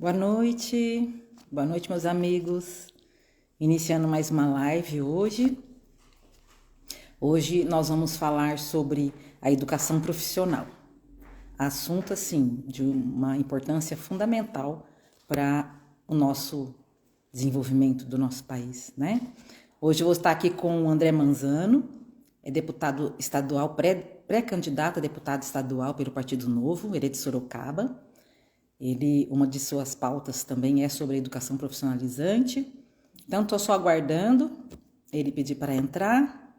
Boa noite, meus amigos. Iniciando mais uma live hoje. Hoje nós vamos falar sobre a educação profissional. Assunto, assim, de uma importância fundamental para o nosso desenvolvimento do nosso país, né? Hoje eu vou estar aqui com o André Manzano, é deputado estadual, pré-candidato a deputado estadual pelo Partido Novo, ele é de Sorocaba. Uma de suas pautas também é sobre a educação profissionalizante. Então, estou só aguardando ele pedir para entrar.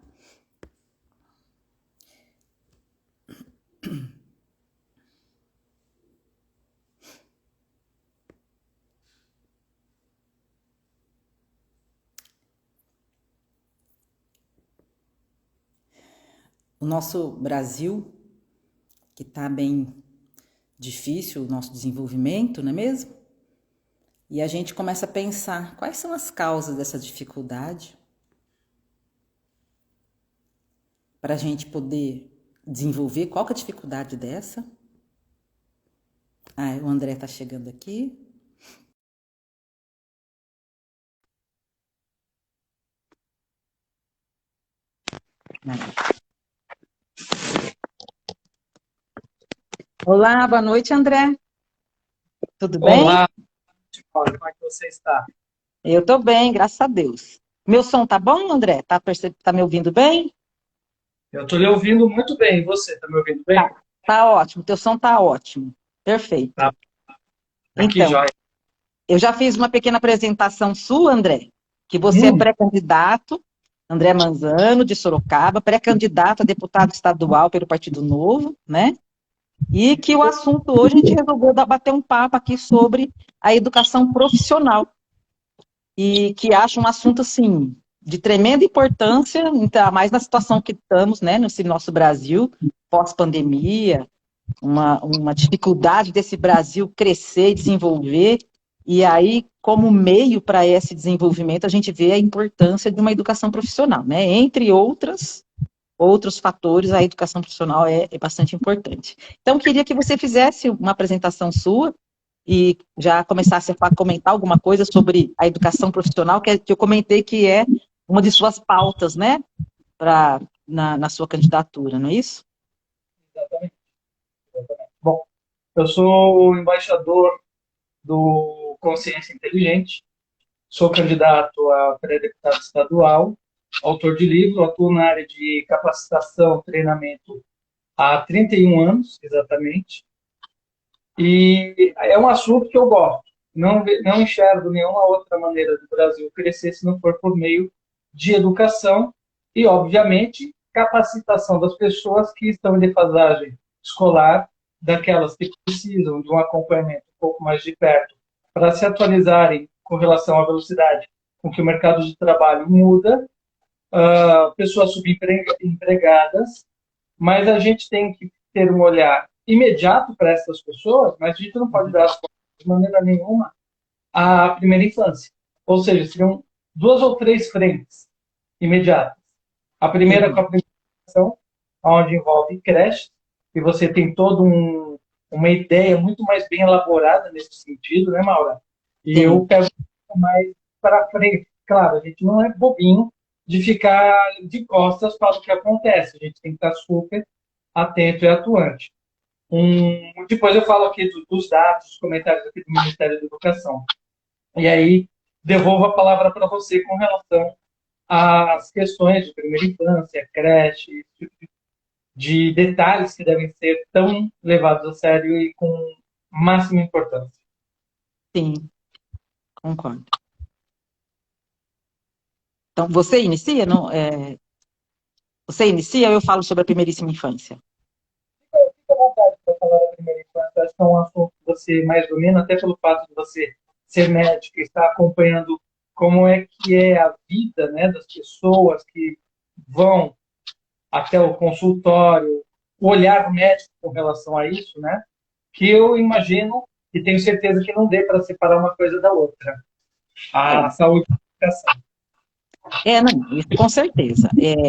O nosso Brasil, que está bem difícil, o nosso desenvolvimento, não é mesmo? E a gente começa a pensar quais são as causas dessa dificuldade para a gente poder desenvolver. Qual que é a dificuldade dessa? O André está chegando aqui. Olá, boa noite, André. Tudo bem? Olá, Paulo, como é que você está? Eu estou bem, graças a Deus. Meu som tá bom, André? Tá me ouvindo bem? Eu estou lhe ouvindo muito bem. E você, está me ouvindo bem? Tá ótimo, teu som tá ótimo. Perfeito. Tá, aqui, Então, joia. eu já fiz uma pequena apresentação sua, André, que você é Hum, pré-candidato, André Manzano, de Sorocaba, pré-candidato a deputado estadual pelo Partido Novo, né? E que o assunto hoje a gente resolveu bater um papo aqui sobre a educação profissional. E que acho um assunto, assim, de tremenda importância, ainda mais na situação que estamos, né, nesse nosso Brasil, pós-pandemia, uma dificuldade desse Brasil crescer e desenvolver, e aí, como meio para esse desenvolvimento, a gente vê a importância de uma educação profissional, né? Entre outros fatores, a educação profissional é bastante importante. Então, queria que você fizesse uma apresentação sua, e já começasse a comentar alguma coisa sobre a educação profissional, que eu comentei que é uma de suas pautas, né, na sua candidatura, não é isso? exatamente. Bom, eu sou o embaixador do Consciência Inteligente, sou candidato a pré-deputado estadual, autor de livro, atuo na área de capacitação, treinamento há 31 anos, exatamente, e é um assunto que eu gosto. Não enxergo nenhuma outra maneira do Brasil crescer se não for por meio de educação e, obviamente, capacitação das pessoas que estão em defasagem escolar, daquelas que precisam de um acompanhamento um pouco mais de perto para se atualizarem com relação à velocidade com que o mercado de trabalho muda, pessoas subempregadas, mas a gente tem que ter um olhar imediato para essas pessoas, mas a gente não pode dar as costas de maneira nenhuma à primeira infância. Ou seja, seriam duas ou três frentes imediatas. A primeira com Sim, a primeira educação, onde envolve creche, e você tem toda uma ideia muito mais bem elaborada nesse sentido, né, Maura? E eu sim, pego mais para frente. Claro, a gente não é bobinho de ficar de costas para o que acontece. A gente tem que estar super atento e atuante. Depois eu falo aqui dos dados, dos comentários aqui do Ministério da Educação. E aí devolvo a palavra para você com relação às questões de primeira infância, creche, esse tipo de detalhes que devem ser tão levados a sério e com máxima importância. sim, concordo. Então, você inicia, não, você inicia ou eu falo sobre a primeiríssima infância? Fique à vontade para falar da primeira infância. Acho que é um assunto que você mais domina, até pelo fato de você ser médico e estar acompanhando como é que é a vida, né, das pessoas que vão até o consultório, o olhar médico com relação a isso, né? Que eu imagino e tenho certeza que não dê para separar uma coisa da outra. A É, saúde e a educação. não, isso com certeza.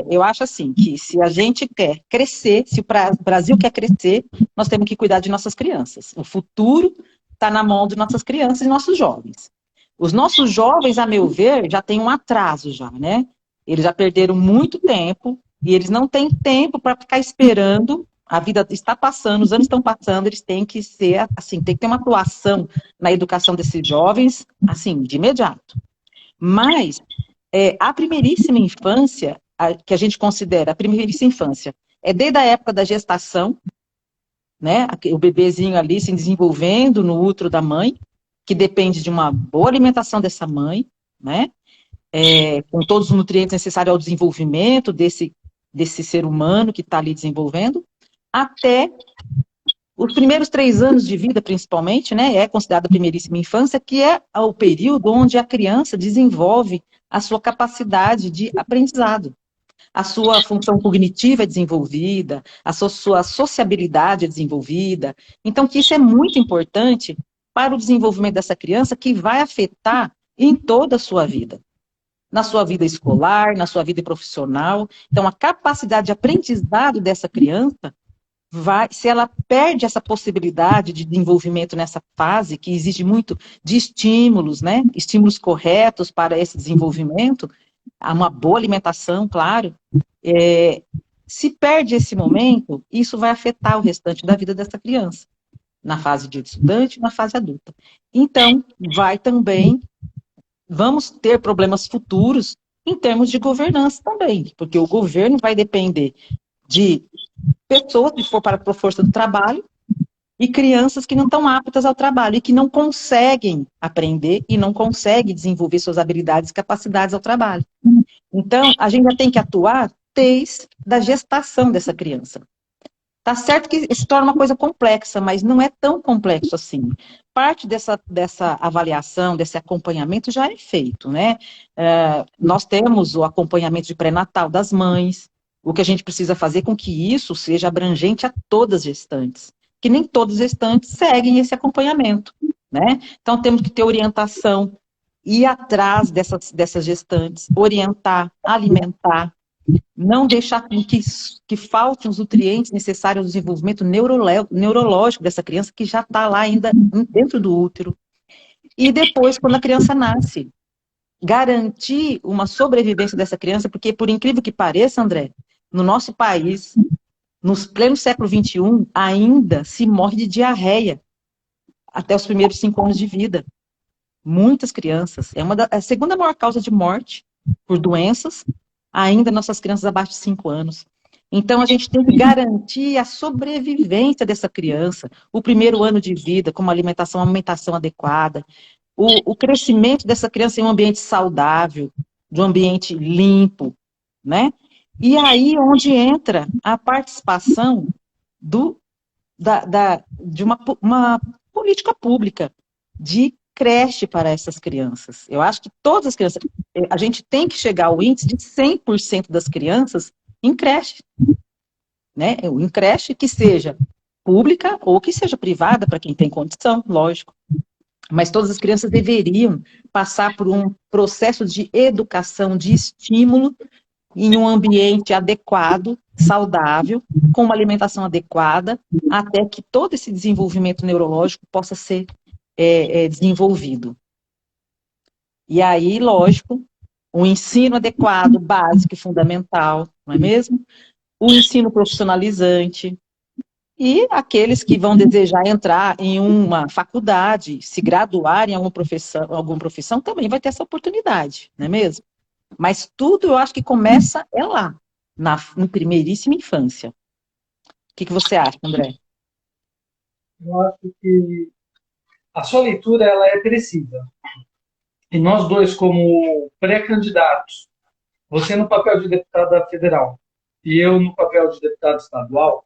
Eu acho assim, que se a gente quer crescer, se o Brasil quer crescer, nós temos que cuidar de nossas crianças. O futuro está na mão de nossas crianças e nossos jovens. Os nossos jovens, a meu ver, já têm um atraso já, né? Eles já perderam muito tempo e eles não têm tempo para ficar esperando. A vida está passando, os anos estão passando, eles têm que ser, assim, tem que ter uma atuação na educação desses jovens, assim, de imediato. Mas a primeiríssima infância, que a gente considera a primeiríssima infância, é desde a época da gestação, né? O bebezinho ali se desenvolvendo no útero da mãe, que depende de uma boa alimentação dessa mãe, né? Com todos os nutrientes necessários ao desenvolvimento desse ser humano que está ali desenvolvendo, até os primeiros 3 anos de vida, principalmente, né? É considerada a primeiríssima infância, que é o período onde a criança desenvolve a sua capacidade de aprendizado. A sua função cognitiva é desenvolvida, a sua sociabilidade é desenvolvida. Então, que isso é muito importante para o desenvolvimento dessa criança, que vai afetar em toda a sua vida. Na sua vida escolar, na sua vida profissional. Então, a capacidade de aprendizado dessa criança vai, se ela perde essa possibilidade de desenvolvimento nessa fase, que exige muito de estímulos, né? Estímulos corretos para esse desenvolvimento, uma boa alimentação, claro. Se perde esse momento, isso vai afetar o restante da vida dessa criança, na fase de estudante e na fase adulta. Então, vamos ter problemas futuros em termos de governança também, porque o governo vai depender de pessoas que for para a força do trabalho e crianças que não estão aptas ao trabalho e que não conseguem aprender e não conseguem desenvolver suas habilidades e capacidades ao trabalho. Então, a gente já tem que atuar desde a gestação dessa criança. Tá certo que se torna uma coisa complexa, mas não é tão complexo assim. Parte dessa avaliação, desse acompanhamento já é feito, né? Nós temos o acompanhamento de pré-natal das mães, o que a gente precisa fazer com que isso seja abrangente a todas as gestantes, que nem todas as gestantes seguem esse acompanhamento, né? Então temos que ter orientação, ir atrás dessas gestantes, orientar, alimentar, não deixar que faltem os nutrientes necessários ao desenvolvimento neurológico dessa criança, que já está lá ainda dentro do útero. E depois, quando a criança nasce, garantir uma sobrevivência dessa criança, porque, por incrível que pareça, André, no nosso país, no pleno século XXI, ainda se morre de diarreia até os primeiros 5 anos de vida. Muitas crianças. É a segunda maior causa de morte por doenças, ainda nossas crianças abaixo de 5 anos. Então, a gente tem que garantir a sobrevivência dessa criança, o primeiro ano de vida, com uma alimentação adequada, o crescimento dessa criança em um ambiente saudável, de um ambiente limpo, né? E aí onde entra a participação de uma política pública de creche para essas crianças. Eu acho que todas as crianças, a gente tem que chegar ao índice de 100% das crianças em creche, né? Em creche que seja pública ou que seja privada, para quem tem condição, lógico. Mas todas as crianças deveriam passar por um processo de educação, de estímulo, em um ambiente adequado, saudável, com uma alimentação adequada, até que todo esse desenvolvimento neurológico possa ser desenvolvido. E aí, lógico, o ensino adequado, básico e fundamental, não é mesmo? O ensino profissionalizante. E aqueles que vão desejar entrar em uma faculdade, se graduar em alguma profissão, também vai ter essa oportunidade, não é mesmo? Mas tudo eu acho que começa lá, na primeiríssima infância. O que você acha, André? Eu acho que a sua leitura ela é precisa. E nós dois, como pré-candidatos, você no papel de deputada federal e eu no papel de deputado estadual,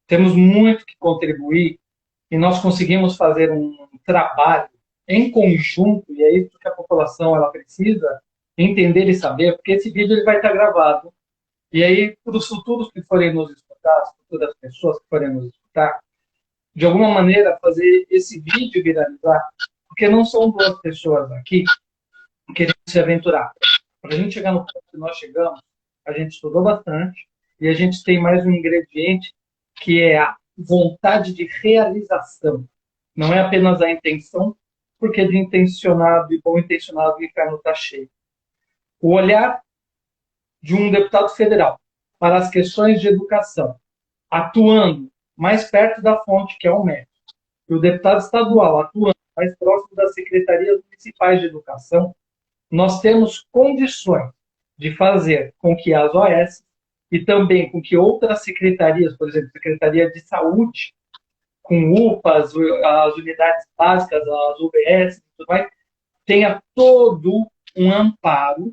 temos muito que contribuir e nós conseguimos fazer um trabalho em conjunto, e é isso que a população ela precisa entender e saber, porque esse vídeo ele vai estar gravado. E aí, para os futuros que forem nos escutar, as futuras pessoas que forem nos escutar, de alguma maneira fazer esse vídeo viralizar, porque não são duas pessoas aqui querendo se aventurar. Para a gente chegar no ponto que nós chegamos, a gente estudou bastante e a gente tem mais um ingrediente que é a vontade de realização. Não é apenas a intenção, porque de intencionado e bom intencionado o inferno está cheio. O olhar de um deputado federal para as questões de educação, atuando mais perto da fonte, que é o MEC, e o deputado estadual atuando mais próximo das secretarias municipais de educação, nós temos condições de fazer com que as OS e também com que outras secretarias, por exemplo, Secretaria de Saúde, com UPAs, as unidades básicas, as UBS e tudo mais, tenha todo um amparo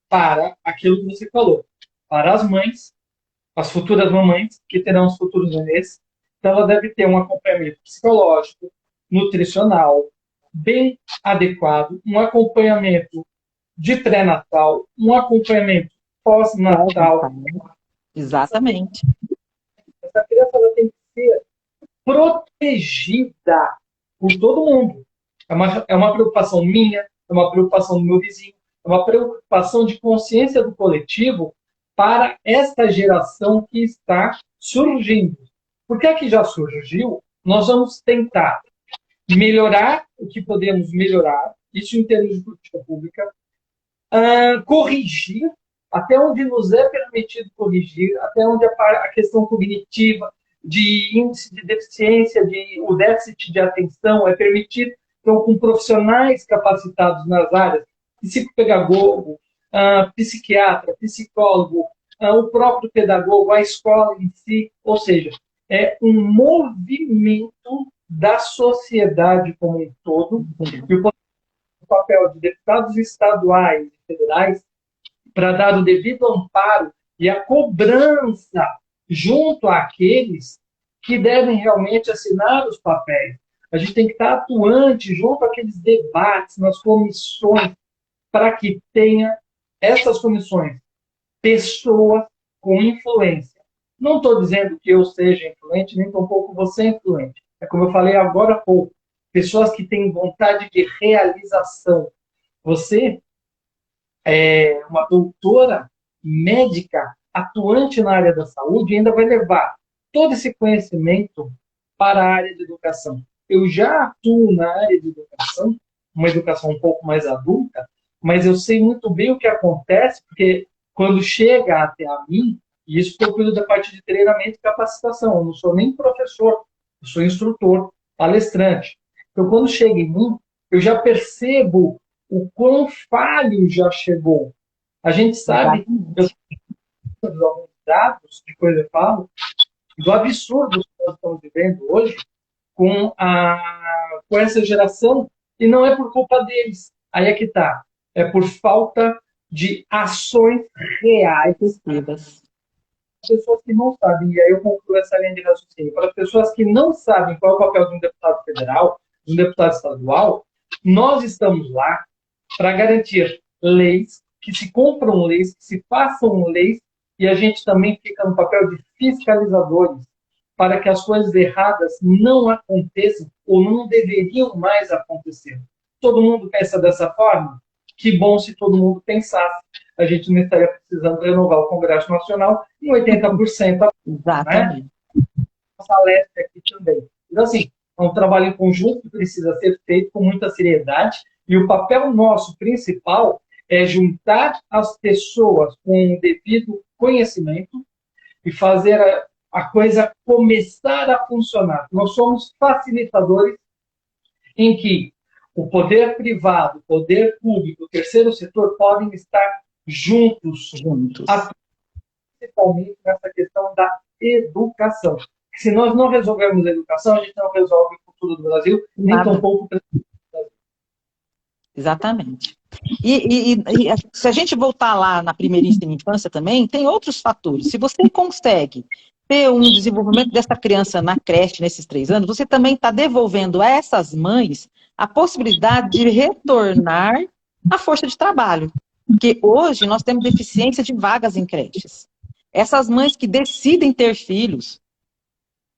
para aquilo que você falou, para as mães, as futuras mamães, que terão os futuros nenês. Então, ela deve ter um acompanhamento psicológico, nutricional, bem adequado, um acompanhamento de pré-natal, um acompanhamento pós-natal. Exatamente. Essa criança ela tem que ser protegida por todo mundo. É uma preocupação minha, é uma preocupação do meu vizinho, é uma preocupação de consciência do coletivo para esta geração que está surgindo. Porque a que já surgiu, nós vamos tentar melhorar o que podemos melhorar, isso em termos de política pública, corrigir até onde nos é permitido corrigir, até onde a questão cognitiva, de índice de deficiência, o déficit de atenção é permitido, então, com profissionais capacitados nas áreas, psicopedagogo, psiquiatra, psicólogo, o próprio pedagogo, a escola em si, ou seja, é um movimento da sociedade como um todo, e o papel de deputados estaduais e federais para dar o devido amparo e a cobrança junto àqueles que devem realmente assinar os papéis. A gente tem que estar atuante junto àqueles debates nas comissões para que tenha essas comissões pessoas com influência. Não estou dizendo que eu seja influente, nem tampouco você é influente. É como eu falei agora há pouco. Pessoas que têm vontade de realização. Você é uma doutora médica atuante na área da saúde e ainda vai levar todo esse conhecimento para a área de educação. Eu já atuo na área de educação, uma educação um pouco mais adulta, mas eu sei muito bem o que acontece, porque quando chega até a mim, e isso que eu cuido da parte de treinamento e capacitação, eu não sou nem professor, eu sou instrutor, palestrante. Então, quando chega em mim, eu já percebo o quão falho já chegou. A gente sabe, dos dados, de coisa eu falo, do absurdo que nós estamos vivendo hoje com essa geração, e não é por culpa deles. Aí é que está. É por falta de ações reais. As pessoas que não sabem, e aí eu concluo essa linha de raciocínio, para as pessoas que não sabem qual é o papel de um deputado federal, de um deputado estadual, nós estamos lá para garantir leis, que se cumpram leis, que se façam leis, e a gente também fica no papel de fiscalizadores, para que as coisas erradas não aconteçam ou não deveriam mais acontecer. Todo mundo pensa dessa forma? Que bom se todo mundo pensasse. A gente não estaria precisando renovar o Congresso Nacional em 80%. Exatamente. Né? Nossa leste aqui também. Então, assim, é um trabalho em conjunto que precisa ser feito com muita seriedade, e o papel nosso principal é juntar as pessoas com o devido conhecimento e fazer a coisa começar a funcionar. Nós somos facilitadores em que o poder privado, o poder público, o terceiro setor podem estar juntos. Principalmente nessa questão da educação. Se nós não resolvermos a educação, a gente não resolve o futuro do Brasil, nem tampouco o presente do Brasil. Exatamente. E se a gente voltar lá na primeiríssima infância também, tem outros fatores. Se você consegue ter um desenvolvimento dessa criança na creche nesses 3 anos, você também está devolvendo a essas mães a possibilidade de retornar à força de trabalho. Porque hoje nós temos deficiência de vagas em creches. Essas mães que decidem ter filhos,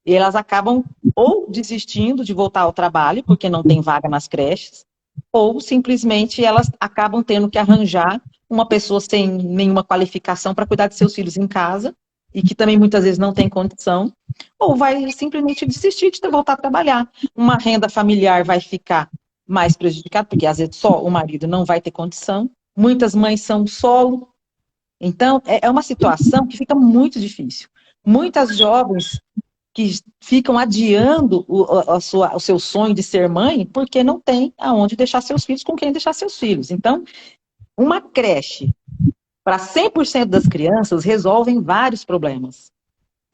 elas acabam ou desistindo de voltar ao trabalho, porque não tem vaga nas creches, ou simplesmente elas acabam tendo que arranjar uma pessoa sem nenhuma qualificação para cuidar de seus filhos em casa, e que também muitas vezes não tem condição, ou vai simplesmente desistir de voltar a trabalhar. Uma renda familiar vai ficar mais prejudicada, porque às vezes só o marido não vai ter condição. Muitas mães são solo. Então, é uma situação que fica muito difícil. Muitas jovens que ficam adiando o seu sonho de ser mãe porque não tem aonde deixar seus filhos, com quem deixar seus filhos. Então, uma creche para 100% das crianças resolve vários problemas.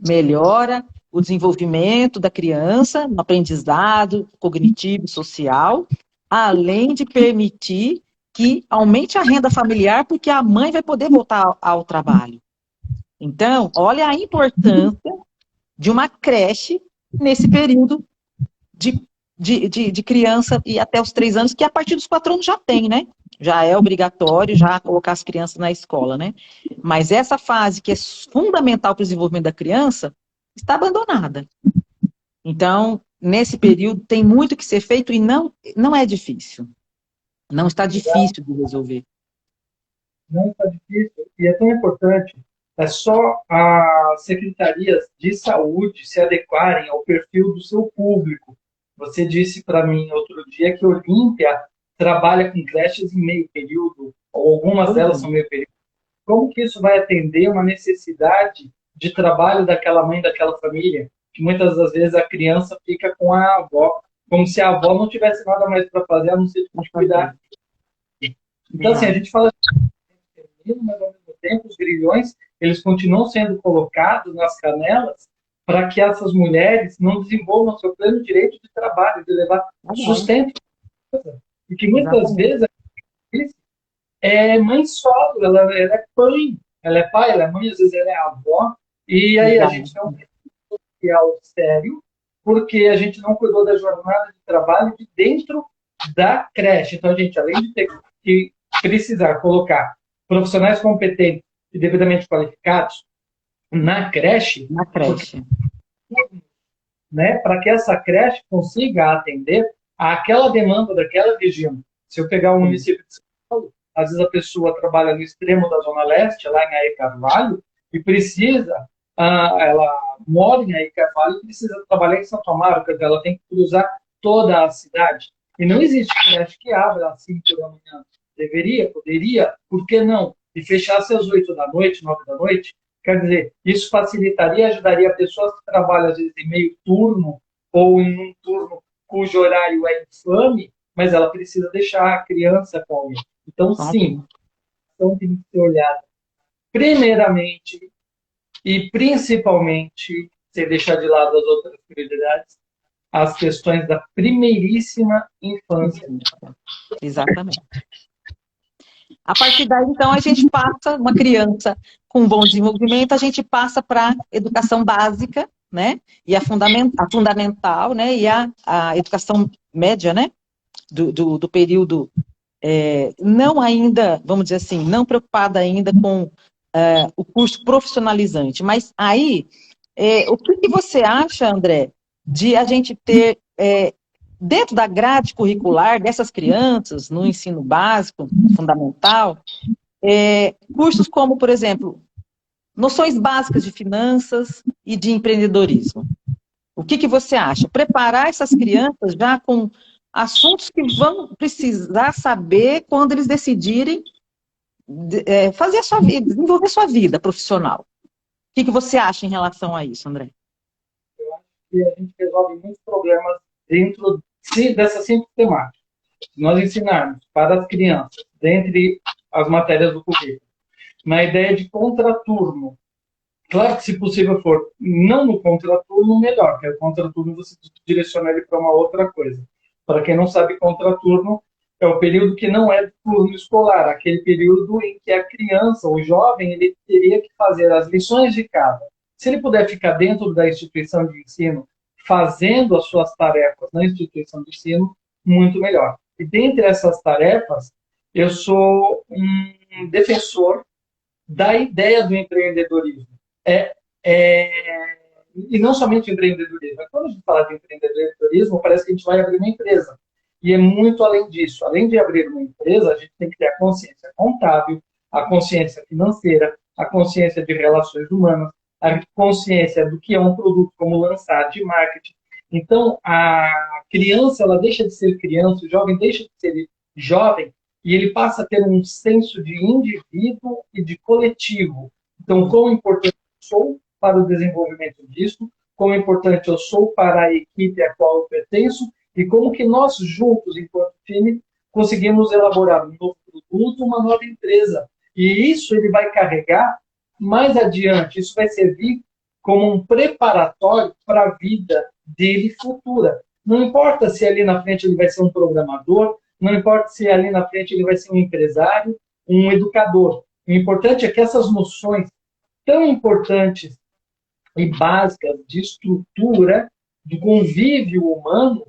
Melhora o desenvolvimento da criança, no aprendizado cognitivo e social, além de permitir que aumente a renda familiar, porque a mãe vai poder voltar ao trabalho. Então, olha a importância de uma creche nesse período de criança e até os 3 anos, que a partir dos 4 anos já tem, né? Já é obrigatório já colocar as crianças na escola, né? Mas essa fase que é fundamental para o desenvolvimento da criança está abandonada. Então, nesse período tem muito que ser feito e não é difícil. Não está difícil de resolver. Não está difícil. E é tão importante. É só as secretarias de saúde se adequarem ao perfil do seu público. Você disse para mim outro dia que Olímpia trabalha com creches em meio período, ou algumas delas são meio período. Como que isso vai atender uma necessidade de trabalho daquela mãe, daquela família? Que muitas das vezes a criança fica com a avó, como se a avó não tivesse nada mais para fazer, a não ser de cuidar. Então, assim, a gente fala mas ao mesmo tempo os grilhões eles continuam sendo colocados nas canelas para que essas mulheres não desenvolvam seu pleno direito de trabalho, de levar sustento. E que muitas vezes é mãe solo, ela é ela é pai, ela é mãe, às vezes ela é avó, e aí a gente tem um social sério, porque a gente não cuidou da jornada de trabalho de dentro da creche. Então, a gente, além de ter que precisar colocar profissionais competentes e devidamente qualificados na creche, né, para que essa creche consiga atender àquela demanda daquela região. Se eu pegar o município de São Paulo, às vezes a pessoa trabalha no extremo da Zona Leste, lá em Aé Carvalho, e precisa, ela mora em Aé Carvalho e precisa trabalhar em Santo Amaro, porque ela tem que cruzar toda a cidade. E não existe creche que abra às 5 da manhã. Deveria, poderia, por que não? E fechasse às 8 da noite, 9 da noite. Quer dizer, isso facilitaria e ajudaria pessoas que trabalham, às vezes, em meio turno ou em um turno cujo horário é infame, mas ela precisa deixar a criança com alguém. Então, sim, então tem que ser olhada primeiramente e principalmente, sem deixar de lado as outras prioridades, as questões da primeiríssima infância. Exatamente. A partir daí, então, a gente passa, uma criança com bom desenvolvimento, a gente passa para a educação básica, né? E a fundamental, né? E a educação média, né? Do período, não ainda, vamos dizer assim, não preocupada ainda com o curso profissionalizante. Mas aí, o que você acha, André, de a gente ter dentro da grade curricular dessas crianças, no ensino básico, fundamental, cursos como, por exemplo, noções básicas de finanças e de empreendedorismo. O que você acha? Preparar essas crianças já com assuntos que vão precisar saber quando eles decidirem fazer a sua vida, desenvolver a sua vida profissional. O que você acha em relação a isso, André? Eu acho que a gente resolve muitos problemas dentro dessa simples temática. Se nós ensinarmos para as crianças, dentre as matérias do currículo, na ideia de contraturno, claro que se possível for, não no contraturno, melhor, que é o contraturno você direciona ele para uma outra coisa. Para quem não sabe, contraturno é o período que não é do turno escolar, aquele período em que a criança, o jovem, ele teria que fazer as lições de casa. Se ele puder ficar dentro da instituição de ensino, fazendo as suas tarefas na instituição de ensino, muito melhor. E dentre essas tarefas, eu sou um defensor da ideia do empreendedorismo. E não somente empreendedorismo. Quando a gente fala de empreendedorismo, parece que a gente vai abrir uma empresa. E é muito além disso. Além de abrir uma empresa, a gente tem que ter a consciência contábil, a consciência financeira, a consciência de relações humanas, a consciência do que é um produto, como lançar, de marketing. Então, a criança, ela deixa de ser criança, o jovem deixa de ser jovem, e ele passa a ter um senso de indivíduo e de coletivo. Então, quão importante eu sou para o desenvolvimento disso, quão importante eu sou para a equipe a qual eu pertenço, e como que nós juntos, enquanto time, conseguimos elaborar um novo produto, uma nova empresa. E isso ele vai carregar mais adiante, isso vai servir como um preparatório para a vida dele futura. Não importa se ali na frente ele vai ser um programador, não importa se ali na frente ele vai ser um empresário, um educador. O importante é que essas noções tão importantes e básicas de estrutura do convívio humano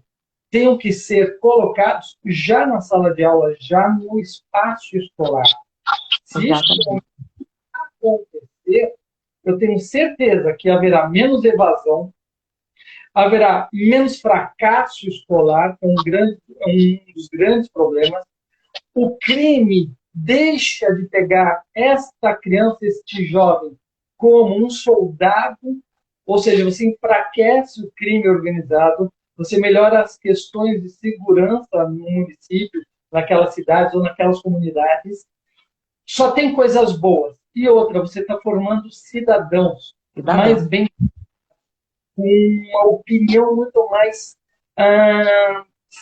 tenham que ser colocados já na sala de aula, já no espaço escolar. Se isso acontecer, eu tenho certeza que haverá menos evasão, haverá menos fracasso escolar, que é um dos grandes problemas. O crime deixa de pegar esta criança, este jovem, como um soldado, ou seja, você enfraquece o crime organizado, você melhora as questões de segurança no município, naquelas cidades ou naquelas comunidades. Só tem coisas boas. E outra, você está formando cidadãos mais bem, com uma opinião muito mais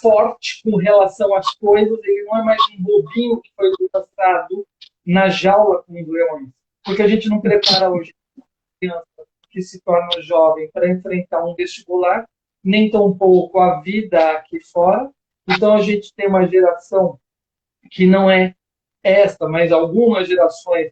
forte com relação às coisas. Ele não é mais um bobinho que foi lançado na jaula com os leões. Porque a gente não prepara hoje a criança que se torna jovem para enfrentar um vestibular, nem tampouco a vida aqui fora. Então a gente tem uma geração que não é esta, mas algumas gerações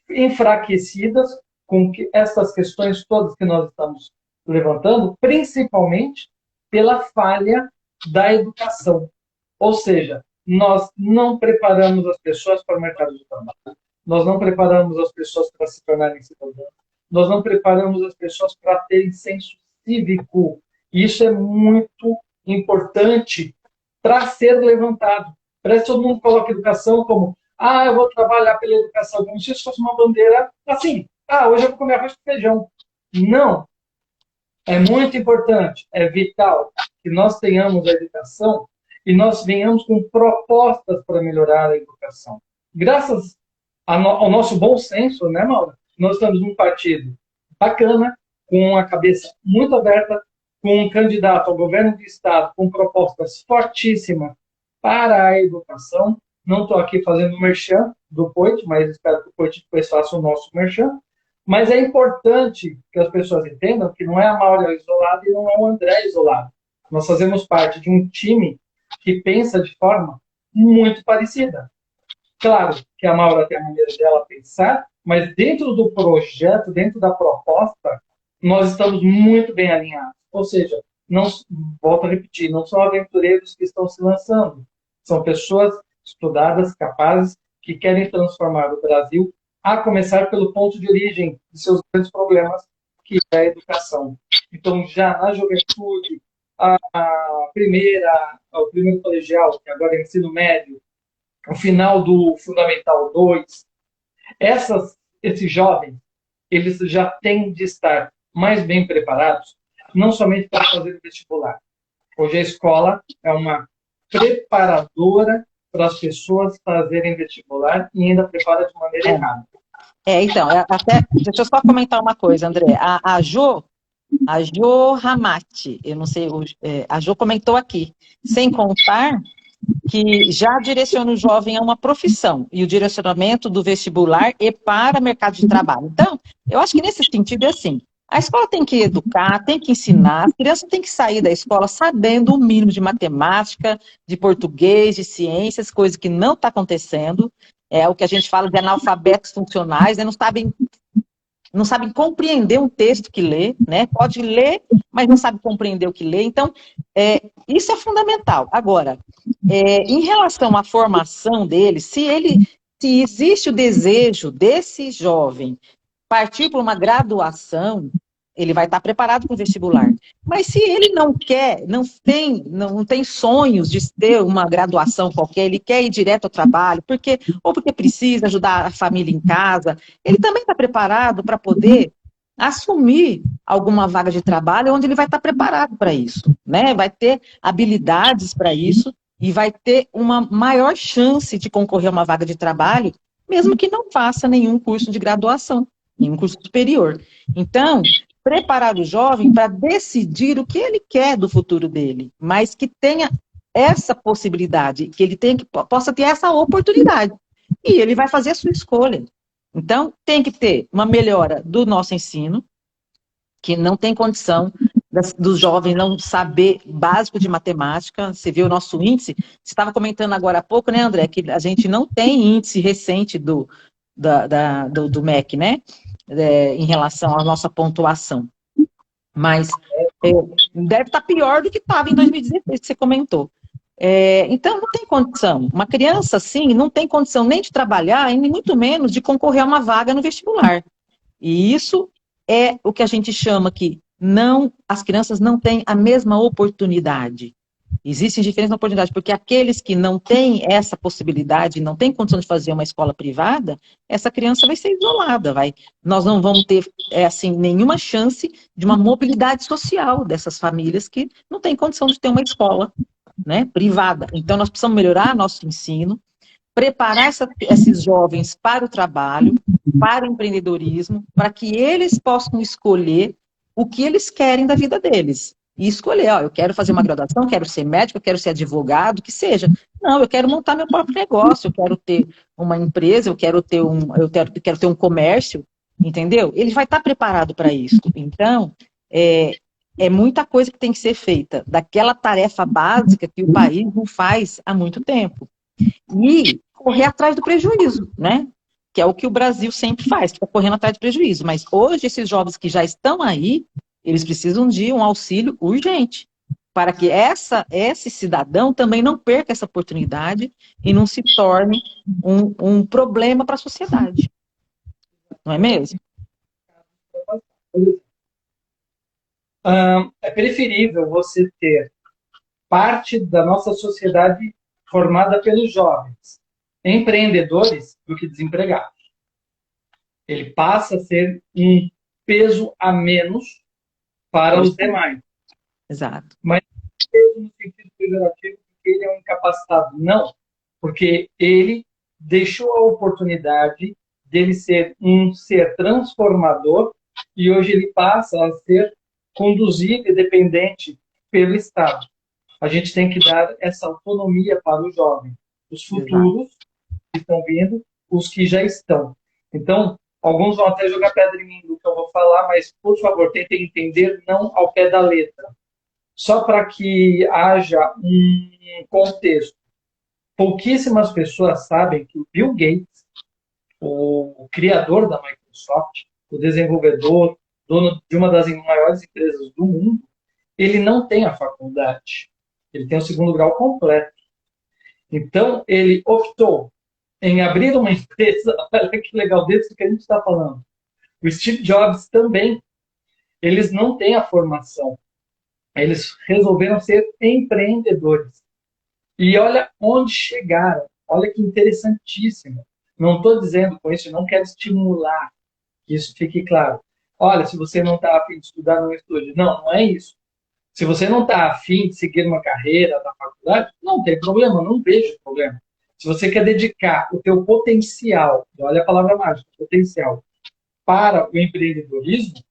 enfraquecidas com essas questões todas que nós estamos levantando, principalmente pela falha da educação. Ou seja, nós não preparamos as pessoas para o mercado de trabalho, nós não preparamos as pessoas para se tornarem cidadãos, nós não preparamos as pessoas para terem senso cívico. Isso é muito importante para ser levantado. Parece que todo mundo coloca educação como eu vou trabalhar pela educação, como se isso fosse uma bandeira assim. Hoje eu vou comer arroz com feijão. Não. É muito importante, é vital que nós tenhamos a educação e nós venhamos com propostas para melhorar a educação. Graças ao nosso bom senso, né, Maura? Nós estamos num partido bacana, com a cabeça muito aberta, com um candidato ao governo do Estado com propostas fortíssimas para a educação. Não estou aqui fazendo merchan do Poit, mas espero que o Poit depois faça o nosso merchan. Mas é importante que as pessoas entendam que não é a Maura isolada e não é o André isolado. Nós fazemos parte de um time que pensa de forma muito parecida. Claro que a Maura tem a maneira dela pensar, mas dentro do projeto, dentro da proposta, nós estamos muito bem alinhados. Ou seja, não, volto a repetir, não são aventureiros que estão se lançando. São pessoas estudadas, capazes, que querem transformar o Brasil, a começar pelo ponto de origem de seus grandes problemas, que é a educação. Então, já na juventude, o primeiro colegial, que agora é ensino médio, o final do Fundamental 2, esses jovens, eles já têm de estar mais bem preparados, não somente para fazer o vestibular. Hoje a escola é uma preparadora para as pessoas fazerem vestibular e ainda prepara de maneira errada. Então, deixa eu só comentar uma coisa, André. A Jo Ramati, eu não sei, a Jo comentou aqui, sem contar que já direciona o jovem a uma profissão, e o direcionamento do vestibular é para mercado de trabalho. Então, eu acho que nesse sentido é assim, a escola tem que educar, tem que ensinar, a criança tem que sair da escola sabendo o mínimo de matemática, de português, de ciências, coisa que não está acontecendo, é o que a gente fala de analfabetos funcionais, né? Não sabem compreender um texto que lê, né? Pode ler, mas não sabe compreender o que lê. Então, isso é fundamental. Agora, em relação à formação dele, se existe o desejo desse jovem partir para uma graduação, ele vai estar preparado para o vestibular. Mas se ele não quer, não tem sonhos de ter uma graduação qualquer, ele quer ir direto ao trabalho, ou porque precisa ajudar a família em casa, ele também está preparado para poder assumir alguma vaga de trabalho onde ele vai estar preparado para isso, né? Vai ter habilidades para isso e vai ter uma maior chance de concorrer a uma vaga de trabalho, mesmo que não faça nenhum curso de graduação, nenhum curso superior. Então, preparar o jovem para decidir o que ele quer do futuro dele, mas que tenha essa possibilidade, que ele tenha, que possa ter essa oportunidade. E ele vai fazer a sua escolha. Então, tem que ter uma melhora do nosso ensino, que não tem condição dos jovens não saber básico de matemática. Você vê o nosso índice, você estava comentando agora há pouco, né, André, que a gente não tem índice recente do MEC, né, em relação à nossa pontuação. Mas deve estar pior do que estava em 2016, que você comentou. Então, não tem condição. Uma criança, assim, não tem condição nem de trabalhar, e nem muito menos de concorrer a uma vaga no vestibular. E isso é o que a gente chama que as crianças não têm a mesma oportunidade. Existem diferentes oportunidades, porque aqueles que não têm essa possibilidade, não têm condição de fazer uma escola privada, essa criança vai ser isolada, nós não vamos ter, assim, nenhuma chance de uma mobilidade social dessas famílias que não têm condição de ter uma escola, né, privada. Então, nós precisamos melhorar nosso ensino, preparar esses jovens para o trabalho, para o empreendedorismo, para que eles possam escolher o que eles querem da vida deles. E escolher, ó, eu quero fazer uma graduação, quero ser médico, eu quero ser advogado, que seja. Não, eu quero montar meu próprio negócio, eu quero ter uma empresa, eu quero ter um comércio, entendeu? Ele vai estar preparado para isso. Então, é muita coisa que tem que ser feita, daquela tarefa básica que o país não faz há muito tempo. E correr atrás do prejuízo, né? Que é o que o Brasil sempre faz, fica correndo atrás do prejuízo. Mas hoje, esses jovens que já estão aí, eles precisam de um auxílio urgente, para que esse cidadão também não perca essa oportunidade e não se torne um problema para a sociedade. Não é mesmo? É preferível você ter parte da nossa sociedade formada pelos jovens, empreendedores, do que desempregados. Ele passa a ser um peso a menos para os demais. Exato. Mas peso no sentido pejorativo, porque ele é um incapacitado. Não, porque ele deixou a oportunidade dele ser um ser transformador e hoje ele passa a ser conduzido e dependente pelo Estado. A gente tem que dar essa autonomia para o jovem, os futuros que estão vindo, os que já estão. Então, alguns vão até jogar pedra em mim do que eu vou falar, mas, por favor, tentem entender não ao pé da letra. Só para que haja um contexto. Pouquíssimas pessoas sabem que o Bill Gates, o criador da Microsoft, o desenvolvedor, dono de uma das maiores empresas do mundo, ele não tem a faculdade. Ele tem o segundo grau completo. Então, ele optou em abrir uma empresa. Olha que legal, desse que a gente está falando. O Steve Jobs também. Eles não têm a formação. Eles resolveram ser empreendedores. E olha onde chegaram. Olha que interessantíssimo. Não estou dizendo com isso, não quero estimular que isso fique claro. Olha, se você não está afim de estudar, não estude. Não, não é isso. Se você não está afim de seguir uma carreira na faculdade, não tem problema, não vejo problema. Se você quer dedicar o teu potencial, olha a palavra mágica, potencial, para o empreendedorismo,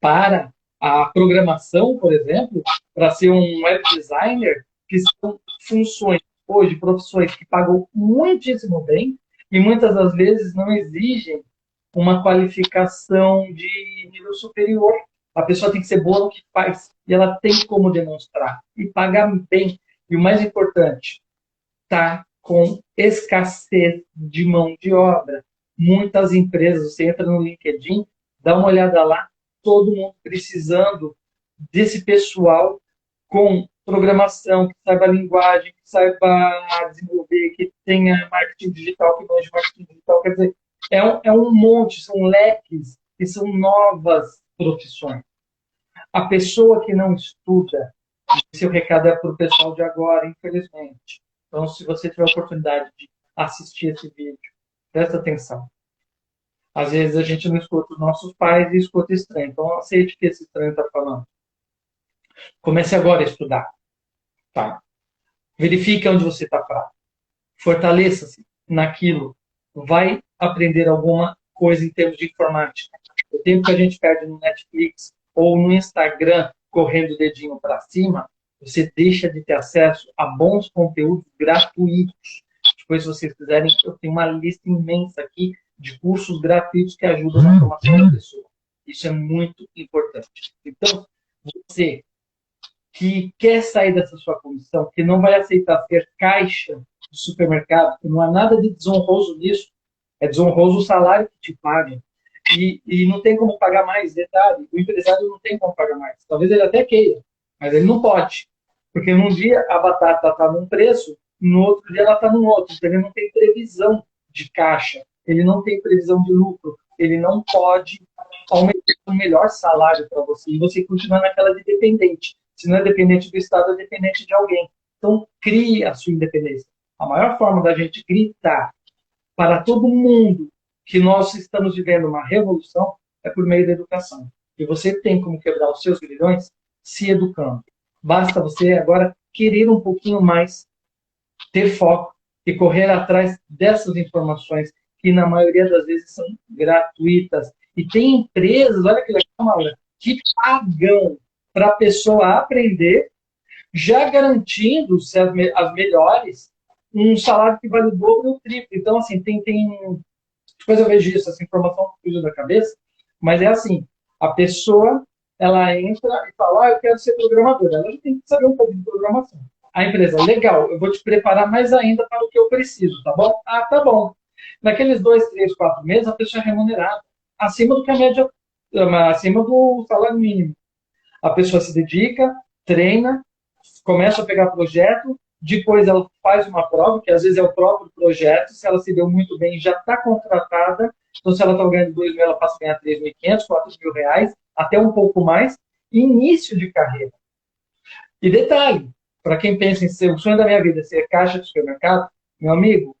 para a programação, por exemplo, para ser um web designer, que são funções, hoje, profissões que pagam muitíssimo bem e muitas das vezes não exigem uma qualificação de nível superior. A pessoa tem que ser boa no que faz e ela tem como demonstrar e pagar bem. E o mais importante, tá com escassez de mão de obra. Muitas empresas, você entra no LinkedIn, dá uma olhada lá, todo mundo precisando desse pessoal com programação, que saiba a linguagem, que saiba desenvolver, que tenha marketing digital, que manje marketing digital. Quer dizer, é um monte, são leques, e são novas profissões. A pessoa que não estuda, seu recado é para o pessoal de agora, infelizmente. Então, se você tiver a oportunidade de assistir esse vídeo, presta atenção. Às vezes a gente não escuta os nossos pais e escuta estranho. Então, aceite o que esse estranho está falando. Comece agora a estudar, tá? Verifique onde você está fraco. Fortaleça-se naquilo. Vai aprender alguma coisa em termos de informática. O tempo que a gente perde no Netflix ou no Instagram correndo o dedinho para cima, você deixa de ter acesso a bons conteúdos gratuitos. Depois, se vocês quiserem, eu tenho uma lista imensa aqui de cursos gratuitos que ajudam na formação da pessoa. Isso é muito importante. Então, você que quer sair dessa sua condição, que não vai aceitar ser caixa do supermercado, que não há nada de desonroso nisso, é desonroso o salário que te pagam. E não tem como pagar mais, detalhe, o empresário não tem como pagar mais. Talvez ele até queira, mas ele não pode. Porque num dia a batata está num preço, no outro dia ela está num outro. Então ele não tem previsão de caixa, ele não tem previsão de lucro, ele não pode aumentar o melhor salário para você e você continua naquela de dependente. Se não é dependente do Estado, é dependente de alguém. Então, crie a sua independência. A maior forma da gente gritar para todo mundo que nós estamos vivendo uma revolução é por meio da educação. E você tem como quebrar os seus grilhões se educando. Basta você agora querer um pouquinho mais, ter foco e correr atrás dessas informações que na maioria das vezes são gratuitas. E tem empresas, olha que legal, Maura, que pagam para a pessoa aprender, já garantindo se as melhores um salário que vale o dobro ou o triplo. Então, assim, depois eu vejo isso, essa informação fugiu da cabeça, mas é assim, a pessoa, ela entra e fala, eu quero ser programadora. Ela já tem que saber um pouco de programação. A empresa, legal, eu vou te preparar mais ainda para o que eu preciso, tá bom? Ah, tá bom. Naqueles 2, 3, 4 meses, a pessoa é remunerada acima do que a média, acima do salário mínimo. A pessoa se dedica, treina, começa a pegar projeto, depois ela faz uma prova, que às vezes é o próprio projeto, se ela se deu muito bem, já está contratada, então se ela está ganhando 2 mil, ela passa a ganhar 3.500, 4 mil reais, até um pouco mais, início de carreira. E detalhe, para quem pensa em ser, o sonho da minha vida é ser caixa de supermercado, meu amigo,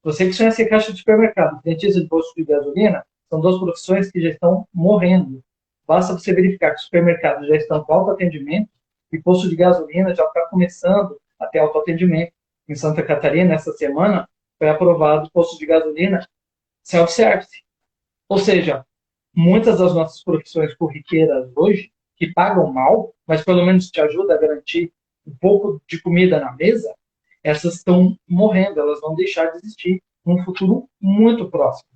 você que sonha em ser caixa de supermercado, dentista de posto de gasolina, são duas profissões que já estão morrendo. Basta você verificar que os supermercados já estão com autoatendimento e posto de gasolina já está começando a ter autoatendimento. Em Santa Catarina, essa semana, foi aprovado o posto de gasolina self-service. Ou seja, muitas das nossas profissões corriqueiras hoje, que pagam mal, mas pelo menos te ajuda a garantir um pouco de comida na mesa, essas estão morrendo, elas vão deixar de existir num futuro muito próximo.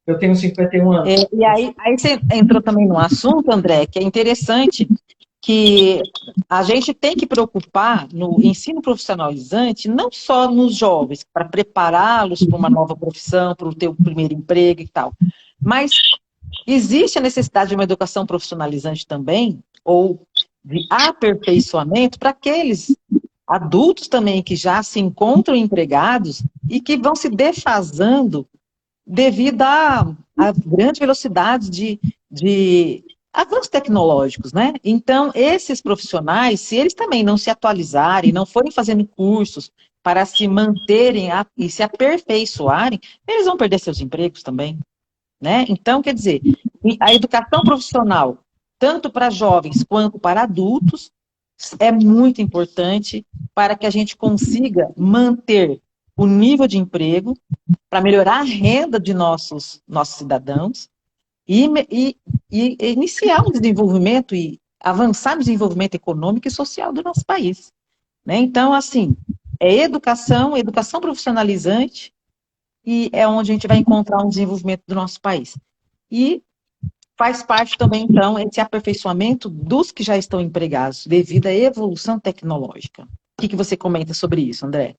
Eu tenho 51 anos. E aí você entrou também num assunto, André, que é interessante, que a gente tem que preocupar no ensino profissionalizante, não só nos jovens, para prepará-los para uma nova profissão, para o teu primeiro emprego e tal, mas existe a necessidade de uma educação profissionalizante também, ou de aperfeiçoamento para aqueles adultos também que já se encontram empregados e que vão se defasando devido à grande velocidade de avanços tecnológicos, né? Então, esses profissionais, se eles também não se atualizarem, não forem fazendo cursos para se manterem e se aperfeiçoarem, eles vão perder seus empregos também, né? Então, quer dizer, a educação profissional, tanto para jovens quanto para adultos, é muito importante para que a gente consiga manter o nível de emprego, para melhorar a renda de nossos cidadãos e iniciar um desenvolvimento e avançar no desenvolvimento econômico e social do nosso país, né? Então, assim, é educação, educação profissionalizante, e é onde a gente vai encontrar um desenvolvimento do nosso país. E faz parte também, então, esse aperfeiçoamento dos que já estão empregados, devido à evolução tecnológica. O que você comenta sobre isso, André?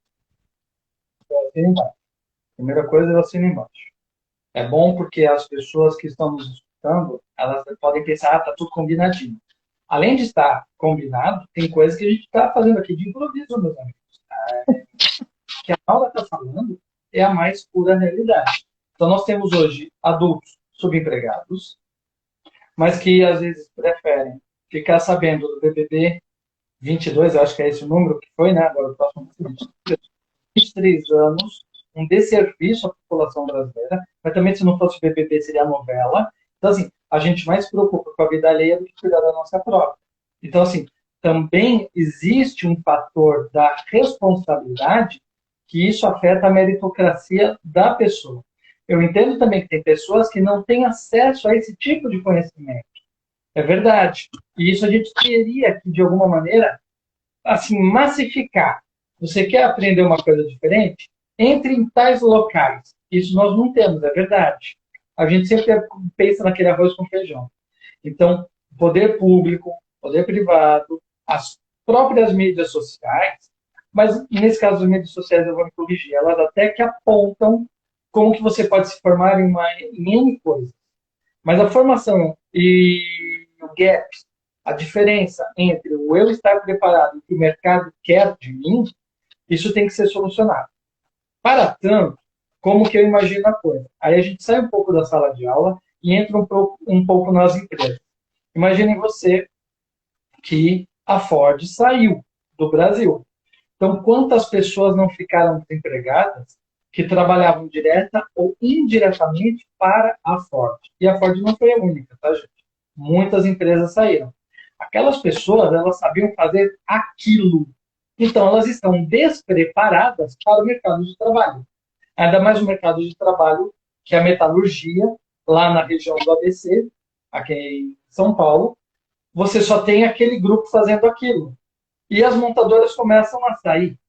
Primeira coisa, eu assino embaixo. É bom porque as pessoas que estão nos escutando, elas podem pensar, tá tudo combinadinho. Além de estar combinado, tem coisas que a gente está fazendo aqui de improviso, meus amigos. Que a Paula está falando é a mais pura realidade. Então, nós temos hoje adultos subempregados, mas que às vezes preferem ficar sabendo do BBB 22, eu acho que é esse o número que foi, né? Agora o próximo 23 anos, um desserviço à população brasileira, mas também se não fosse o BBB seria novela. Então, assim, a gente mais se preocupa com a vida alheia do que cuidar da nossa própria. Então, assim, também existe um fator da responsabilidade que isso afeta a meritocracia da pessoa. Eu entendo também que tem pessoas que não têm acesso a esse tipo de conhecimento. É verdade. E isso a gente teria que, de alguma maneira, assim, massificar. Você quer aprender uma coisa diferente? Entre em tais locais. Isso nós não temos, é verdade. A gente sempre pensa naquele arroz com feijão. Então, poder público, poder privado, as próprias mídias sociais, mas nesse caso as mídias sociais eu vou me corrigir, elas até que apontam como que você pode se formar em N coisas. Mas a formação e o gap, a diferença entre o eu estar preparado e o que o mercado quer de mim, isso tem que ser solucionado. Para tanto, como que eu imagino a coisa? Aí a gente sai um pouco da sala de aula e entra um pouco nas empresas. Imagine você que a Ford saiu do Brasil. Então, quantas pessoas não ficaram desempregadas que trabalhavam direta ou indiretamente para a Ford? E a Ford não foi a única, tá, gente? Muitas empresas saíram. Aquelas pessoas, elas sabiam fazer aquilo. Então, elas estão despreparadas para o mercado de trabalho. Ainda mais o mercado de trabalho, que é a metalurgia, lá na região do ABC, aqui em São Paulo, você só tem aquele grupo fazendo aquilo. E as montadoras começam a sair.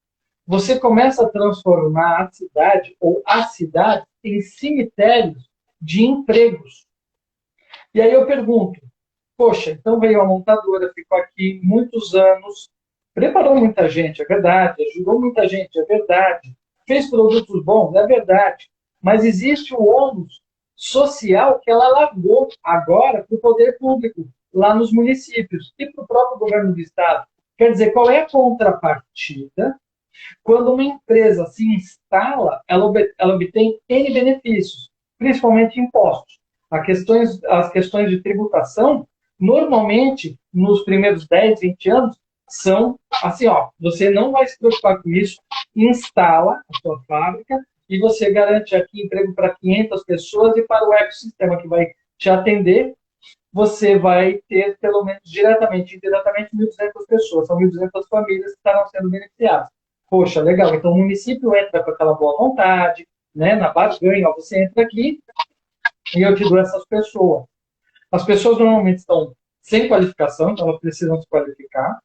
Você começa a transformar a cidade ou as cidades em cemitérios de empregos. E aí eu pergunto, poxa, então veio a montadora, ficou aqui muitos anos, preparou muita gente, é verdade, ajudou muita gente, é verdade, fez produtos bons, é verdade, mas existe o ônus social que ela largou agora para o poder público, lá nos municípios e para o próprio governo do estado. Quer dizer, qual é a contrapartida? Quando uma empresa se instala, ela obtém N benefícios, principalmente impostos. As questões de tributação, normalmente, nos primeiros 10, 20 anos, são assim, ó, você não vai se preocupar com isso, instala a sua fábrica e você garante aqui emprego para 500 pessoas e para o ecossistema que vai te atender, você vai ter, pelo menos diretamente e indiretamente, 1.200 pessoas. São 1.200 famílias que estarão sendo beneficiadas. Poxa, legal. Então o município entra com aquela boa vontade, né, na barganha. Ó, você entra aqui e eu te dou essas pessoas. As pessoas normalmente estão sem qualificação, então elas precisam se qualificar.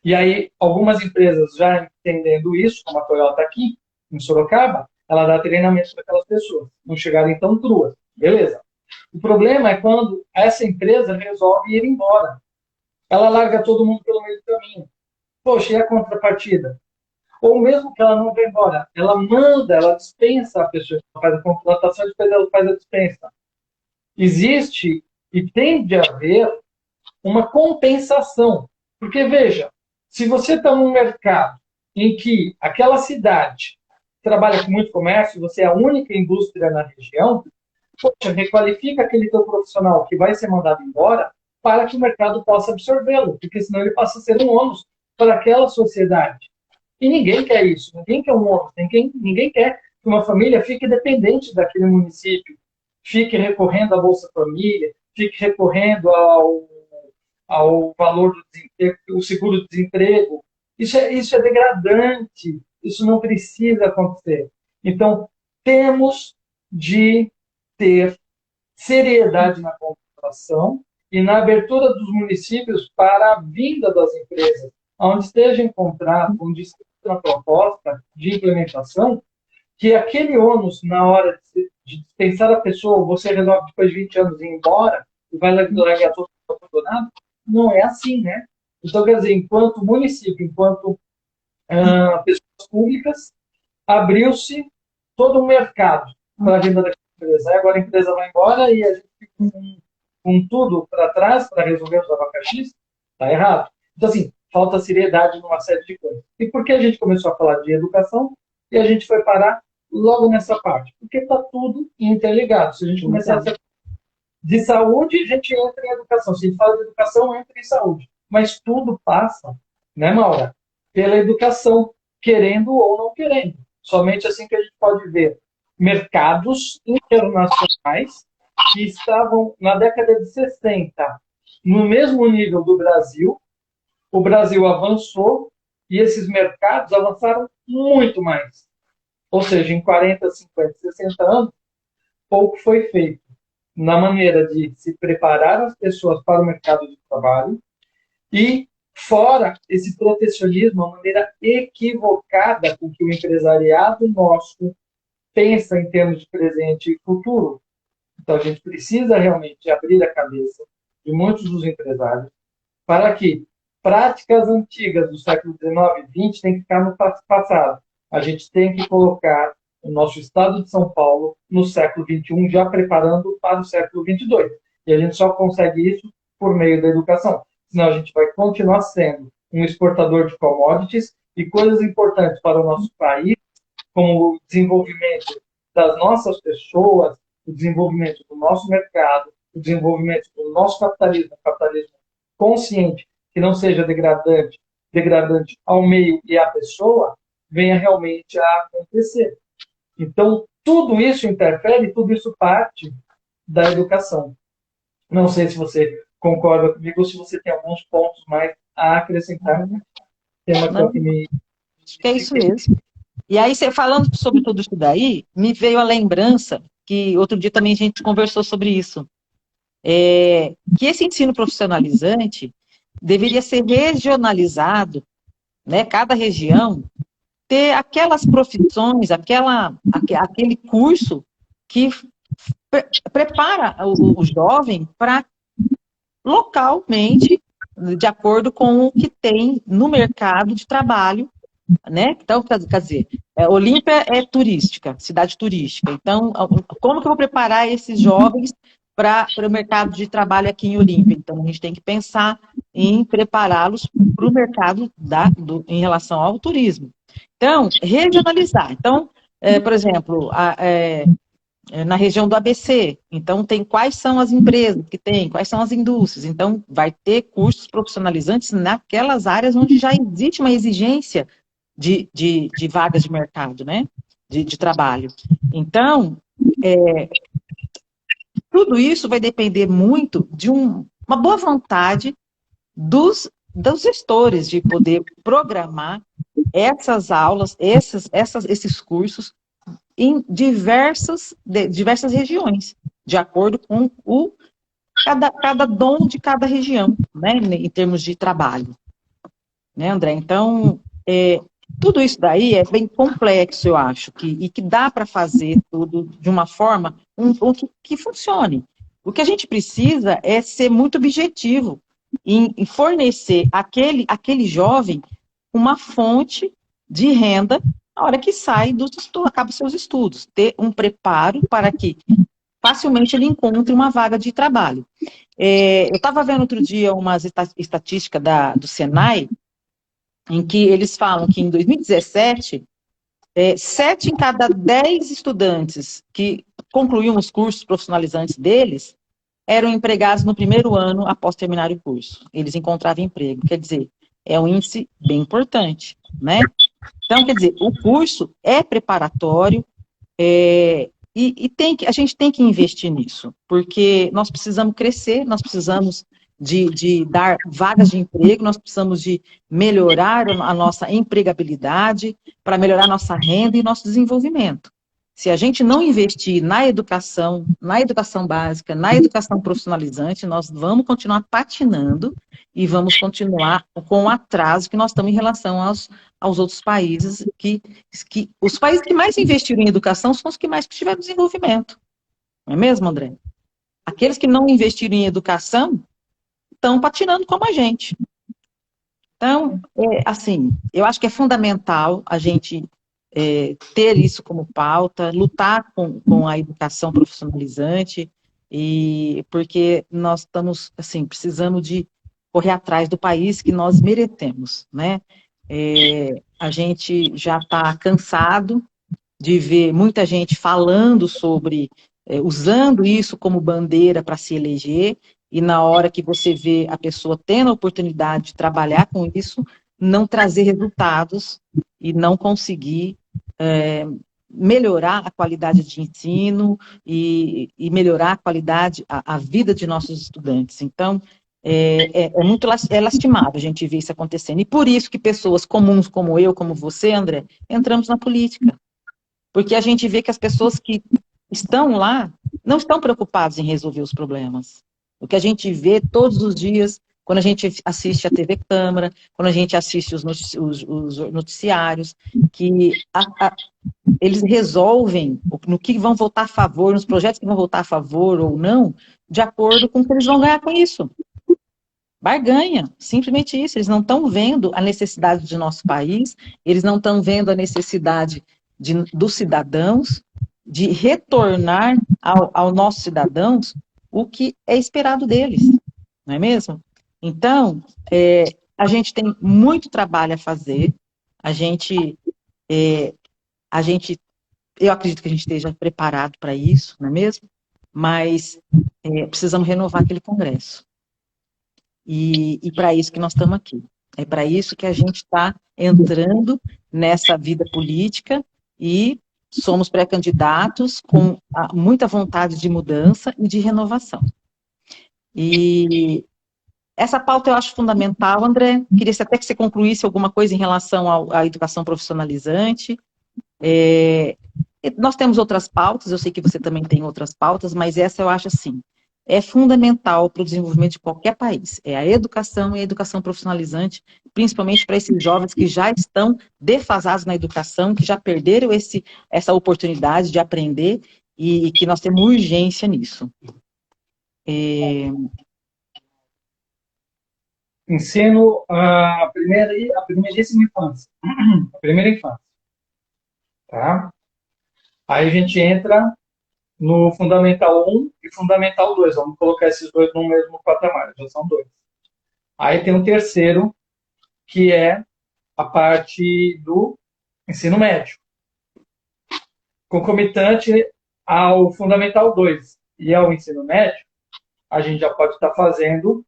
E aí, algumas empresas já entendendo isso, como a Toyota aqui, em Sorocaba, ela dá treinamento para aquelas pessoas, não chegarem tão cruas. Beleza. O problema é quando essa empresa resolve ir embora. Ela larga todo mundo pelo meio do caminho. Poxa, e a contrapartida? Ou mesmo que ela não vá embora, ela manda, ela dispensa a pessoa, ela faz a contratação e depois ela faz a dispensa. Existe e tem de haver uma compensação. Porque, veja, se você está num mercado em que aquela cidade trabalha com muito comércio, você é a única indústria na região, poxa, requalifica aquele teu profissional que vai ser mandado embora para que o mercado possa absorvê-lo, porque senão ele passa a ser um ônus para aquela sociedade. E ninguém quer isso, ninguém quer um ônus, ninguém quer que uma família fique dependente daquele município, fique recorrendo à Bolsa Família, fique recorrendo ao valor do desemprego, o seguro-desemprego. Isso é degradante, isso não precisa acontecer. Então, temos de ter seriedade na contratação e na abertura dos municípios para a vinda das empresas, onde esteja em contrato, onde esteja na proposta de implementação, que aquele ônus, na hora de dispensar a pessoa, você resolve depois de 20 anos ir embora e vai largar todo abandonado, não é assim, né? Então, quer dizer, enquanto município, enquanto pessoas públicas, abriu-se todo um mercado para a venda da empresa. Aí agora a empresa vai embora e a gente fica com tudo para trás para resolver os abacaxis. Está errado. Então, assim, falta seriedade numa série de coisas. E por que a gente começou a falar de educação e a gente foi parar logo nessa parte? Porque está tudo interligado. Se a gente começar a de saúde, a gente entra em educação. Se a gente fala de educação, entra em saúde. Mas tudo passa, né, Maura? Pela educação, querendo ou não querendo. Somente assim que a gente pode ver mercados internacionais que estavam, na década de 60, no mesmo nível do Brasil. O Brasil avançou e esses mercados avançaram muito mais. Ou seja, em 40, 50, 60 anos, pouco foi feito na maneira de se preparar as pessoas para o mercado de trabalho e, fora esse protecionismo, a maneira equivocada com que o empresariado nosso pensa em termos de presente e futuro. Então, a gente precisa realmente abrir a cabeça de muitos dos empresários para que práticas antigas do século XIX e XX têm que ficar no passado. A gente tem que colocar o nosso estado de São Paulo no século XXI, já preparando para o século XXII. E a gente só consegue isso por meio da educação. Senão a gente vai continuar sendo um exportador de commodities e coisas importantes para o nosso país, como o desenvolvimento das nossas pessoas, o desenvolvimento do nosso mercado, o desenvolvimento do nosso capitalismo, capitalismo consciente, que não seja degradante ao meio e à pessoa, venha realmente a acontecer. Então, tudo isso interfere, tudo isso parte da educação. Não sei se você concorda comigo ou se você tem alguns pontos mais a acrescentar no tema Não, que me acho que é isso mesmo. E aí, você falando sobre tudo isso daí, me veio a lembrança que outro dia também a gente conversou sobre isso. Que esse ensino profissionalizante deveria ser regionalizado, né? Cada região ter aquelas profissões, aquele curso que prepara o jovem para localmente, de acordo com o que tem no mercado de trabalho, né? Então, quer dizer, Olímpia é turística, cidade turística. Então, como que eu vou preparar esses jovens para o mercado de trabalho aqui em Olímpia? Então, a gente tem que pensar em prepará-los para o mercado em relação ao turismo. Então, regionalizar. Então, por exemplo, na região do ABC, então tem quais são as empresas que tem, quais são as indústrias. Então, vai ter cursos profissionalizantes naquelas áreas onde já existe uma exigência de vagas de mercado, né? De trabalho. Então, tudo isso vai depender muito de uma boa vontade dos gestores de poder programar essas aulas, esses cursos em diversas regiões, de acordo com cada dono de cada região, né? Em termos de trabalho. Né, André? Então, tudo isso daí é bem complexo, eu acho, e que dá para fazer tudo de uma forma que funcione. O que a gente precisa é ser muito objetivo em fornecer aquele jovem uma fonte de renda na hora que sai acaba os seus estudos, ter um preparo para que facilmente ele encontre uma vaga de trabalho. Eu estava vendo outro dia umas estatísticas do Senai, em que eles falam que em 2017, 7 em cada 10 estudantes que concluíam os cursos profissionalizantes deles eram empregados no primeiro ano após terminar o curso. Eles encontravam emprego. Quer dizer, é um índice bem importante, né? Então, quer dizer, o curso é preparatório, a gente tem que investir nisso, porque nós precisamos crescer, nós precisamos de dar vagas de emprego, nós precisamos de melhorar a nossa empregabilidade, para melhorar a nossa renda e nosso desenvolvimento. Se a gente não investir na educação básica, na educação profissionalizante, nós vamos continuar patinando e vamos continuar com o atraso que nós estamos em relação aos outros países, os países que mais investiram em educação são os que mais tiveram desenvolvimento. Não é mesmo, André? Aqueles que não investiram em educação estão patinando como a gente. Então, assim, eu acho que é fundamental a gente ter isso como pauta, lutar com a educação profissionalizante, porque nós estamos, assim, precisando de correr atrás do país que nós merecemos, né? A gente já está cansado de ver muita gente falando sobre, usando isso como bandeira para se eleger, e na hora que você vê a pessoa tendo a oportunidade de trabalhar com isso, não trazer resultados e não conseguir melhorar a qualidade de ensino e melhorar a qualidade, a vida de nossos estudantes. Então, muito lastimável a gente ver isso acontecendo. E por isso que pessoas comuns como eu, como você, André, entramos na política. Porque a gente vê que as pessoas que estão lá não estão preocupadas em resolver os problemas. O que a gente vê todos os dias, quando a gente assiste a TV Câmara, quando a gente assiste os noticiários, que eles resolvem no que vão votar a favor, nos projetos que vão votar a favor ou não, de acordo com o que eles vão ganhar com isso. Barganha, simplesmente isso. Eles não estão vendo a necessidade de nosso país, eles não estão vendo a necessidade dos cidadãos de retornar aos nossos cidadãos o que é esperado deles, não é mesmo? Então, a gente tem muito trabalho a fazer, a gente, eu acredito que a gente esteja preparado para isso, não é mesmo? Mas precisamos renovar aquele Congresso. E para isso que nós estamos aqui. É para isso que a gente está entrando nessa vida política e somos pré-candidatos com muita vontade de mudança e de renovação. E essa pauta eu acho fundamental, André. Queria até que você concluísse alguma coisa em relação à educação profissionalizante. Nós temos outras pautas, eu sei que você também tem outras pautas, mas essa eu acho assim, é fundamental para o desenvolvimento de qualquer país. É a educação e a educação profissionalizante, principalmente para esses jovens que já estão defasados na educação, que já perderam essa oportunidade de aprender e que nós temos urgência nisso. Ensino a primeiríssima infância. A primeira infância. Tá? Aí a gente entra no Fundamental 1 e Fundamental 2. Vamos colocar esses dois no mesmo patamar, já são dois. Aí tem o terceiro, que é a parte do ensino médio. Concomitante ao Fundamental 2 e ao ensino médio, a gente já pode estar fazendo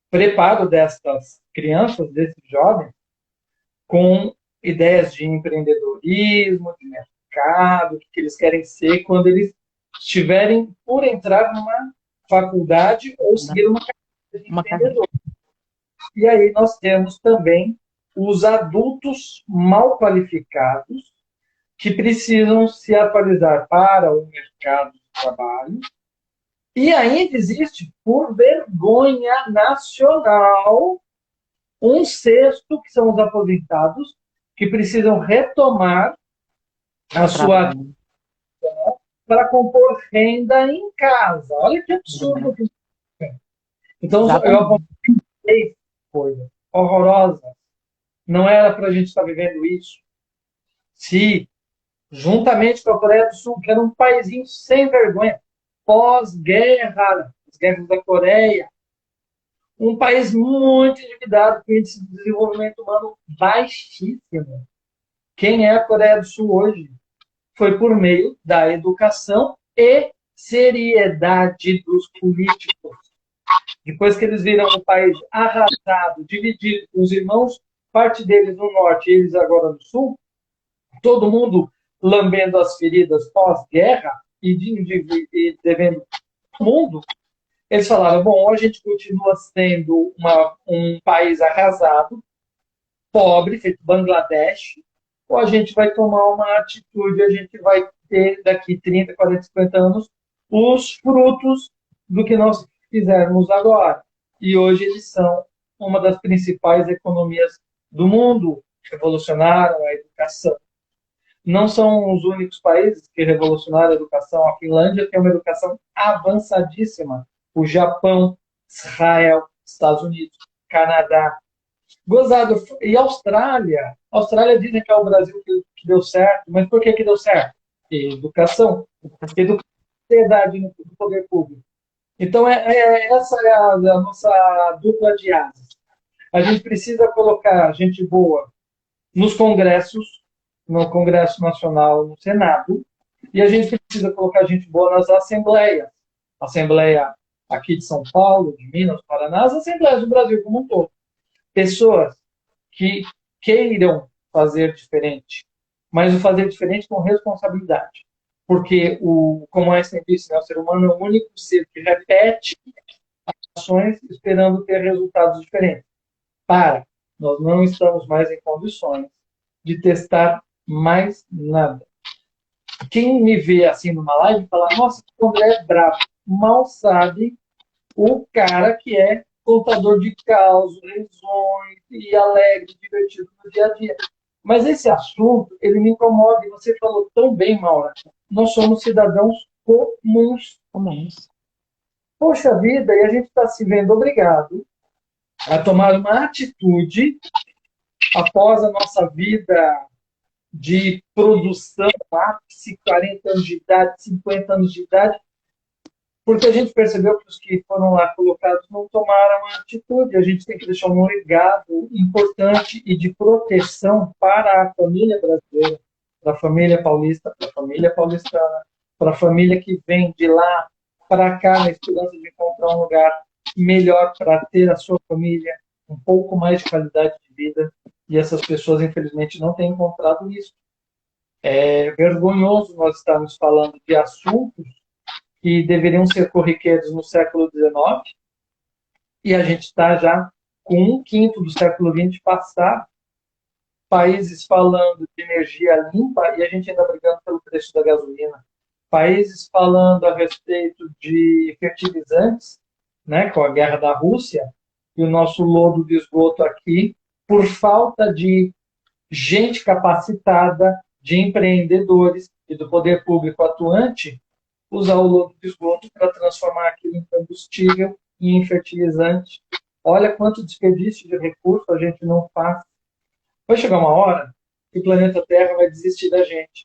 preparo destas crianças, desses jovens, com ideias de empreendedorismo, de mercado, o que eles querem ser quando eles estiverem por entrar numa faculdade ou seguir uma carreira de empreendedor. E aí nós temos também os adultos mal qualificados que precisam se atualizar para o mercado de trabalho. E ainda existe, por vergonha nacional, um sexto, que são os aposentados, que precisam retomar a sua vida para compor renda em casa. Olha que absurdo. Então, eu apontei coisas horrorosas. Não era para a gente estar vivendo isso. Se, juntamente com a Coreia do Sul, que era um paísinho sem vergonha, pós-guerra, as guerras da Coreia, um país muito endividado, com índice de desenvolvimento humano baixíssimo. Quem é a Coreia do Sul hoje? Foi por meio da educação e seriedade dos políticos. Depois que eles viram um país arrasado, dividido, com os irmãos, parte deles no norte e eles agora no sul, todo mundo lambendo as feridas pós-guerra e devendo o mundo, eles falaram, bom, ou a gente continua sendo um país arrasado, pobre, feito Bangladesh, ou a gente vai tomar uma atitude, a gente vai ter daqui 30, 40, 50 anos os frutos do que nós fizermos agora. E hoje eles são uma das principais economias do mundo, revolucionaram a educação. Não são os únicos países que revolucionaram a educação. A Finlândia tem uma educação avançadíssima. O Japão, Israel, Estados Unidos, Canadá. Gozado. E Austrália. A Austrália dizem que é o Brasil que deu certo. Mas por que deu certo? Educação. Educação e sociedade no poder público. Então, essa é a nossa dupla de asas. A gente precisa colocar gente boa nos congressos, no Congresso Nacional, no Senado, e a gente precisa colocar gente boa nas assembleias. Assembleia aqui de São Paulo, de Minas, Paraná, as assembleias do Brasil como um todo. Pessoas que queiram fazer diferente, mas o fazer diferente com responsabilidade. Porque, como Einstein disse, né, o ser humano é o único ser que repete ações esperando ter resultados diferentes. Nós não estamos mais em condições de testar mais nada. Quem me vê assim numa live fala, nossa, o André é bravo. Mal sabe o cara que é contador de causos, risonho e alegre, divertido no dia a dia. Mas esse assunto, ele me incomoda, e você falou tão bem, Maura. Nós somos cidadãos comuns. Comuns. Poxa vida, e a gente está se vendo obrigado a tomar uma atitude após a nossa vida de produção, ápice, 40 anos de idade, 50 anos de idade, porque a gente percebeu que os que foram lá colocados não tomaram a atitude. A gente tem que deixar um legado importante e de proteção para a família brasileira, para a família paulista, para a família paulistana, para a família que vem de lá para cá na esperança de encontrar um lugar melhor para ter a sua família, um pouco mais de qualidade de vida. E essas pessoas, infelizmente, não têm encontrado isso. É vergonhoso nós estarmos falando de assuntos que deveriam ser corriqueiros no século XIX, e a gente está já com um quinto do século XX passado, países falando de energia limpa e a gente ainda brigando pelo preço da gasolina, países falando a respeito de fertilizantes, né, com a guerra da Rússia, e o nosso lodo de esgoto aqui, por falta de gente capacitada, de empreendedores e do poder público atuante, usar o lodo de esgoto para transformar aquilo em combustível e em fertilizante. Olha quanto desperdício de recurso a gente não faz. Vai chegar uma hora que o planeta Terra vai desistir da gente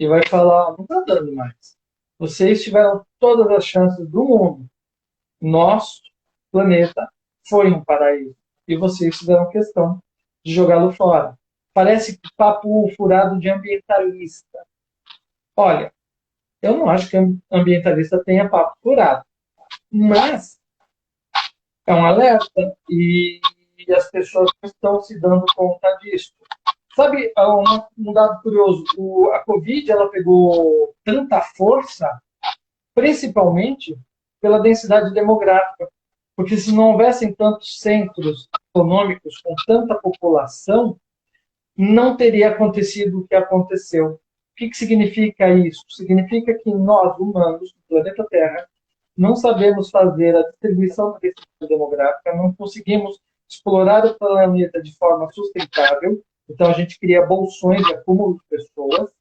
e vai falar, não está dando mais. Vocês tiveram todas as chances do mundo. Nosso planeta foi um paraíso e vocês fizeram questão de jogá-lo fora. Parece papo furado de ambientalista. Olha, eu não acho que ambientalista tenha papo furado, mas é um alerta e as pessoas não estão se dando conta disso. Sabe, um dado curioso, a Covid ela pegou tanta força, principalmente pela densidade demográfica, porque se não houvessem tantos centros econômicos com tanta população, não teria acontecido o que aconteceu. O que significa isso? Significa que nós, humanos, do planeta Terra, não sabemos fazer a distribuição da densidade demográfica, não conseguimos explorar o planeta de forma sustentável, então a gente cria bolsões de acúmulo de pessoas,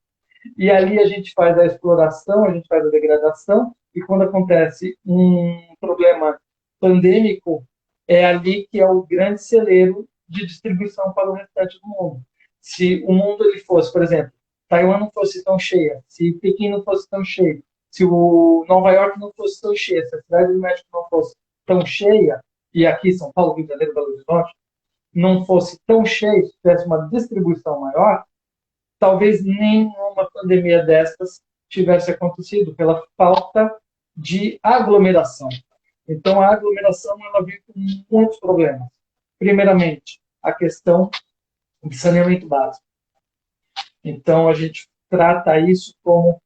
e ali a gente faz a exploração, a gente faz a degradação, e quando acontece um problema pandêmico, é ali que é o grande celeiro de distribuição para o restante do mundo. Se o mundo ele fosse, por exemplo, Taiwan não fosse tão cheia, se Pequim não fosse tão cheio, se o Nova York não fosse tão cheia, se a cidade do México não fosse tão cheia, e aqui São Paulo, Rio de Janeiro, Belo Horizonte, não fosse tão cheio, se tivesse uma distribuição maior, talvez nenhuma pandemia destas tivesse acontecido pela falta de aglomeração. Então, a aglomeração ela vem com muitos problemas. Primeiramente, a questão de saneamento básico. Então, a gente trata isso como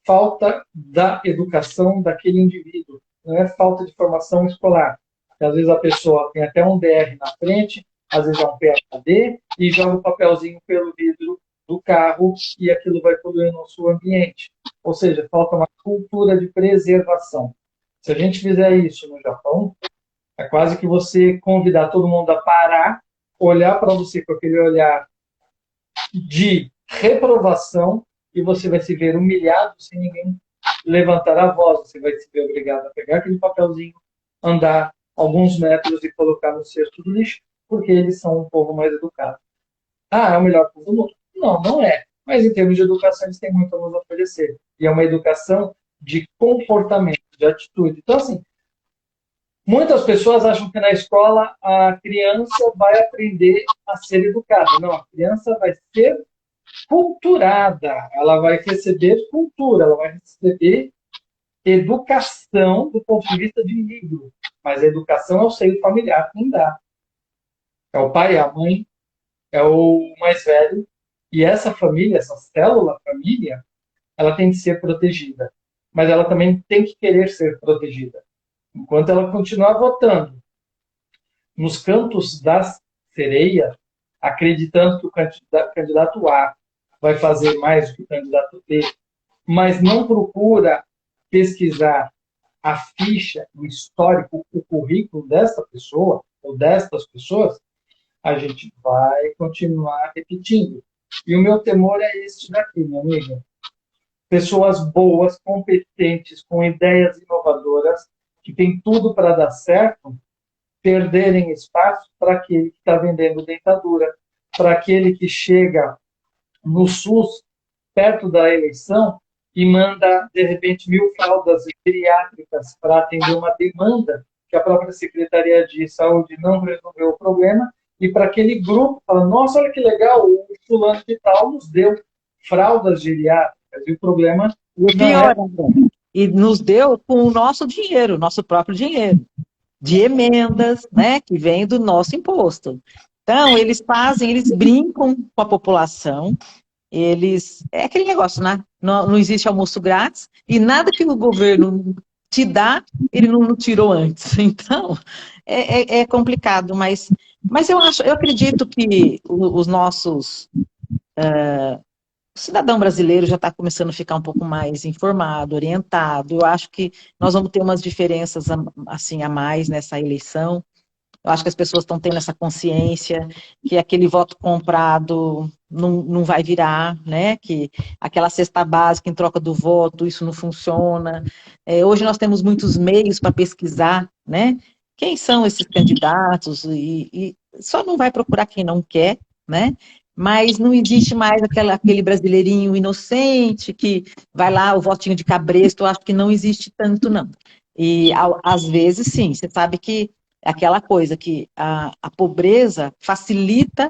falta da educação daquele indivíduo, não é falta de formação escolar. Porque, às vezes a pessoa tem até um DR na frente, às vezes é um PhD, e joga o papelzinho pelo vidro do carro e aquilo vai poluir o nosso ambiente. Ou seja, falta uma cultura de preservação. Se a gente fizer isso no Japão, é quase que você convidar todo mundo a parar, olhar para você com aquele olhar de reprovação e você vai se ver humilhado sem ninguém levantar a voz. Você vai se ver obrigado a pegar aquele papelzinho, andar alguns metros e colocar no cesto do lixo, porque eles são um povo mais educado. Ah, é o melhor povo do mundo? Não, não é. Mas em termos de educação, eles têm muito a nos oferecer. E é uma educação de comportamento, de atitude. Então, assim, muitas pessoas acham que na escola a criança vai aprender a ser educada. Não, a criança vai ser culturada, ela vai receber cultura, ela vai receber educação do ponto de vista de livro. Mas a educação é o seio familiar quem dá. É o pai, é a mãe, é o mais velho, E essa família, essa célula família, ela tem que ser protegida. Mas ela também tem que querer ser protegida. Enquanto ela continuar votando nos cantos da sereia, acreditando que o candidato A vai fazer mais do que o candidato B, mas não procura pesquisar a ficha, o histórico, o currículo dessa pessoa ou destas pessoas, a gente vai continuar repetindo. E o meu temor é este daqui, minha amiga. Pessoas boas, competentes, com ideias inovadoras, que tem tudo para dar certo, perderem espaço para aquele que está vendendo dentadura, para aquele que chega no SUS perto da eleição e manda, de repente, 1.000 fraldas geriátricas para atender uma demanda que a própria Secretaria de Saúde não resolveu o problema, e para aquele grupo, fala, nossa, olha que legal, o fulano de tal nos deu fraldas geriátricas, e o problema E o não é... pior, André, e nos deu com o nosso dinheiro, nosso próprio dinheiro, de emendas, né, que vem do nosso imposto. Então, eles brincam com a população, é aquele negócio, né? Não existe almoço grátis, e nada que o governo te dá, ele não tirou antes. Então, é complicado, mas eu acredito que os nossos o cidadão brasileiro já está começando a ficar um pouco mais informado, orientado. Eu acho que nós vamos ter umas diferenças assim a mais nessa eleição. Eu acho que as pessoas estão tendo essa consciência que aquele voto comprado não vai virar, né? Que aquela cesta básica em troca do voto, isso não funciona. Hoje nós temos muitos meios para pesquisar, né? Quem são esses candidatos e só não vai procurar quem não quer, né? Mas não existe mais aquele brasileirinho inocente que vai lá, o votinho de cabresto, eu acho que não existe tanto, não. E às vezes, sim, você sabe que é aquela coisa que a pobreza facilita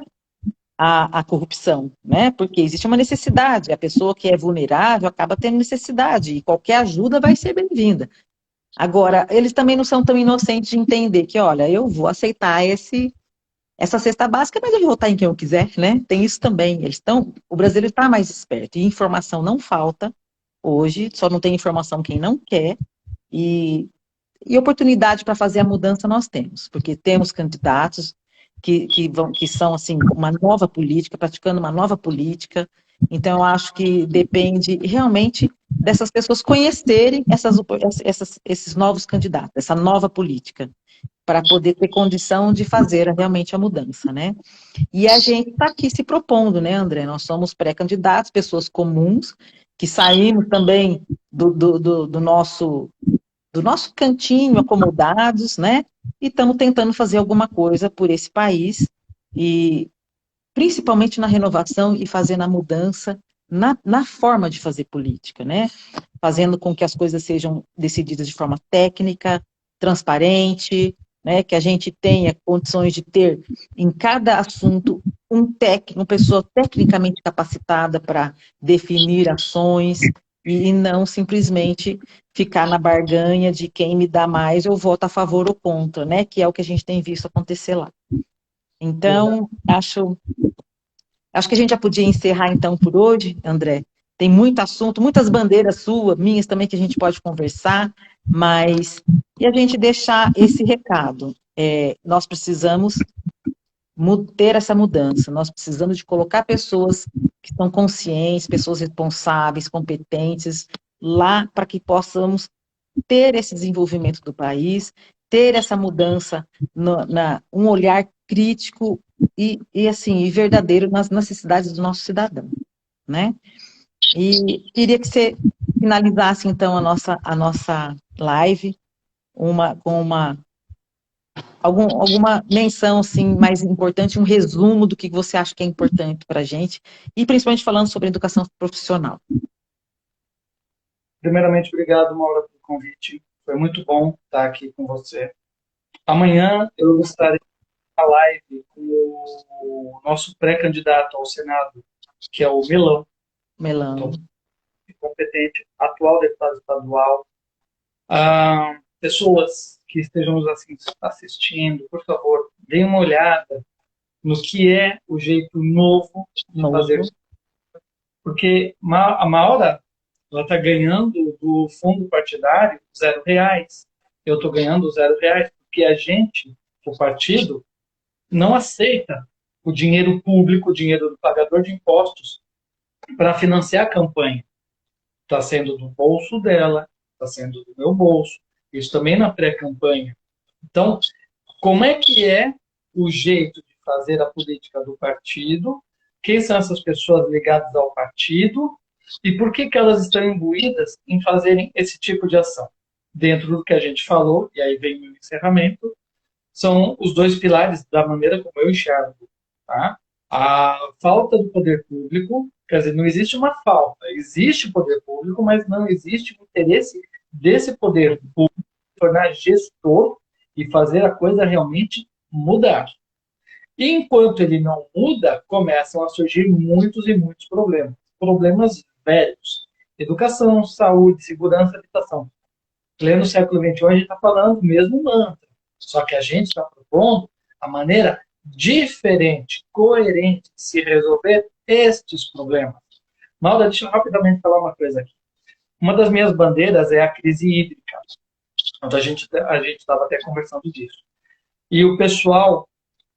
a corrupção, né? Porque existe uma necessidade, a pessoa que é vulnerável acaba tendo necessidade, e qualquer ajuda vai ser bem-vinda. Agora, eles também não são tão inocentes de entender que, olha, eu vou aceitar essa cesta básica, mas eu vou votar em quem eu quiser, né? Tem isso também. O brasileiro está mais esperto, e informação não falta hoje, só não tem informação quem não quer, e oportunidade para fazer a mudança nós temos, porque temos candidatos que são assim uma nova política, praticando uma nova política. Então, eu acho que depende realmente dessas pessoas conhecerem esses novos candidatos, essa nova política, para poder ter condição de fazer realmente a mudança, né? E a gente está aqui se propondo, né, André? Nós somos pré-candidatos, pessoas comuns, que saímos também do nosso cantinho, acomodados, né? E estamos tentando fazer alguma coisa por esse país, e principalmente na renovação e fazendo a mudança na forma de fazer política, né? Fazendo com que as coisas sejam decididas de forma técnica, transparente, né? Que a gente tenha condições de ter em cada assunto uma pessoa tecnicamente capacitada para definir ações e não simplesmente ficar na barganha de quem me dá mais, eu voto a favor ou contra, né? Que é o que a gente tem visto acontecer lá. Então, acho que a gente já podia encerrar então por hoje, André. Tem muito assunto, muitas bandeiras suas, minhas também, que a gente pode conversar, mas e a gente deixar esse recado. Nós precisamos ter essa mudança, nós precisamos de colocar pessoas que são conscientes, pessoas responsáveis, competentes, lá para que possamos ter esse desenvolvimento do país, ter essa mudança, um olhar crítico e assim, e verdadeiro nas necessidades do nosso cidadão, né? E queria que você finalizasse, então, a nossa live com alguma menção, assim, mais importante, um resumo do que você acha que é importante para a gente, e principalmente falando sobre educação profissional. Primeiramente, obrigado, Maura, pelo convite. Foi muito bom estar aqui com você. Amanhã eu estarei na live com o nosso pré-candidato ao Senado, que é o Melão. Então, Melão. competente, atual deputado estadual. Pessoas que estejam nos assistindo, por favor, deem uma olhada no que é o jeito novo de fazer Novo. Porque a Maura, ela está ganhando do fundo partidário R$ 0. Eu estou ganhando R$ 0, porque a gente, o partido, não aceita o dinheiro público, o dinheiro do pagador de impostos, para financiar a campanha. Está sendo do bolso dela, está sendo do meu bolso, isso também na pré-campanha. Então, como é o jeito de fazer a política do partido? Quem são essas pessoas ligadas ao partido? E por que elas estão imbuídas em fazerem esse tipo de ação? Dentro do que a gente falou, e aí vem o encerramento, são os dois pilares da maneira como eu enxergo. Tá? A falta do poder público, quer dizer, não existe uma falta, existe poder público, mas não existe o interesse desse poder público se tornar gestor e fazer a coisa realmente mudar. E enquanto ele não muda, começam a surgir muitos e muitos problemas. Problemas velhos. Educação, saúde, segurança, habitação. Pleno século XXI, a gente está falando o mesmo mantra. Só que a gente está propondo a maneira diferente, coerente de se resolver estes problemas. Malda, deixa eu rapidamente falar uma coisa aqui. Uma das minhas bandeiras é a crise hídrica. Então, a gente estava até conversando disso. E o pessoal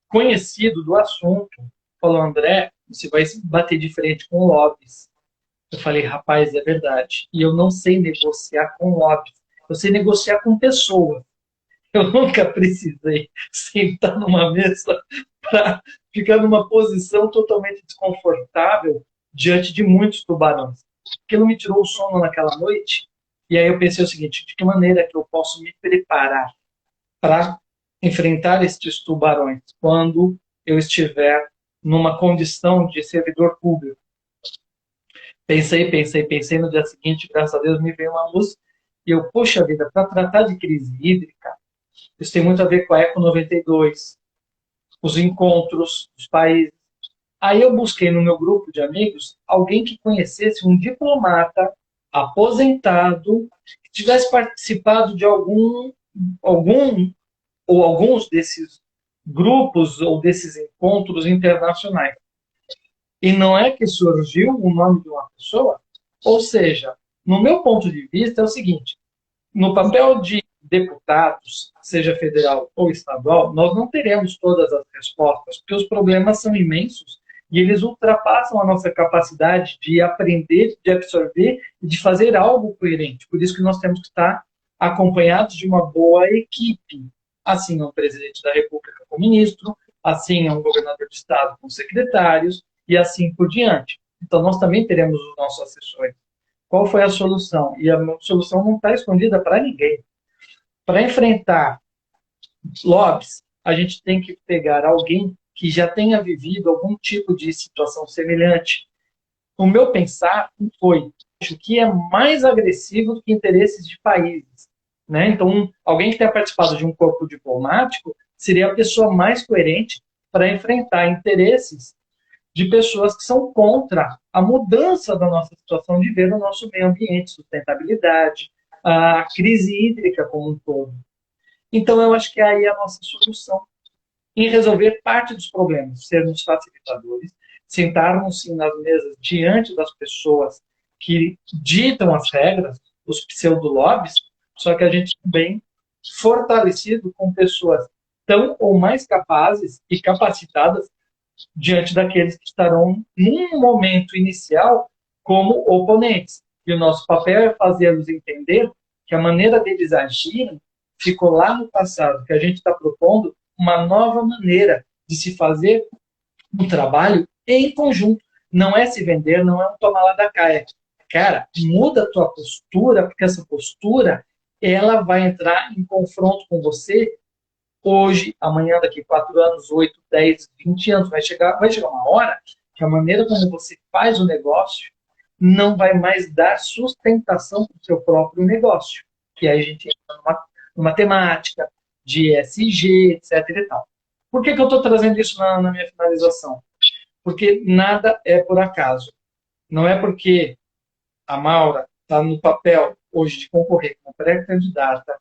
conhecido do assunto falou, André, você vai bater de frente com lobbies. Eu falei, rapaz, é verdade. E eu não sei negociar com lobbies. Eu sei negociar com pessoas. Eu nunca precisei sentar numa mesa para ficar numa posição totalmente desconfortável diante de muitos tubarões. Aquilo me tirou o sono naquela noite. E aí eu pensei o seguinte, de que maneira que eu posso me preparar para enfrentar estes tubarões quando eu estiver numa condição de servidor público? Pensei, no dia seguinte, graças a Deus, me veio uma luz, e eu, poxa vida, para tratar de crise hídrica, isso tem muito a ver com a Eco 92, os encontros dos países. Aí eu busquei no meu grupo de amigos alguém que conhecesse um diplomata aposentado, que tivesse participado de algum ou alguns desses grupos ou desses encontros internacionais. E não é que surgiu o nome de uma pessoa? Ou seja, no meu ponto de vista é o seguinte, no papel de deputados, seja federal ou estadual, nós não teremos todas as respostas, porque os problemas são imensos e eles ultrapassam a nossa capacidade de aprender, de absorver e de fazer algo coerente. Por isso que nós temos que estar acompanhados de uma boa equipe. Assim é um presidente da República com ministro, assim é um governador de estado com secretários e assim por diante. Então, nós também teremos os nossos assessores. Qual foi a solução? E a solução não está escondida para ninguém. Para enfrentar lobbies, a gente tem que pegar alguém que já tenha vivido algum tipo de situação semelhante. O meu pensar foi o que é mais agressivo do que interesses de países. Né? Então, alguém que tenha participado de um corpo diplomático seria a pessoa mais coerente para enfrentar interesses de pessoas que são contra a mudança da nossa situação de ver no nosso meio ambiente, sustentabilidade, a crise hídrica como um todo. Então, eu acho que aí é a nossa solução em resolver parte dos problemas, sermos facilitadores, sentarmos sim nas mesas diante das pessoas que ditam as regras, os pseudo-lobbies, só que a gente também fortalecido com pessoas tão ou mais capazes e capacitadas diante daqueles que estarão, num momento inicial, como oponentes. E o nosso papel é fazê-los entender que a maneira deles agirem ficou lá no passado, que a gente está propondo uma nova maneira de se fazer um trabalho em conjunto. Não é se vender, não é um tomar lá da cá. É, cara, muda a tua postura, porque essa postura ela vai entrar em confronto com você hoje, amanhã, daqui 4 anos, 8, 10, 20 anos. Vai chegar uma hora que a maneira como você faz o negócio não vai mais dar sustentação para o seu próprio negócio. Que aí a gente entra numa temática de ESG, etc. E tal. Por que eu estou trazendo isso na minha finalização? Porque nada é por acaso. Não é porque a Maura está no papel hoje de concorrer como pré-candidata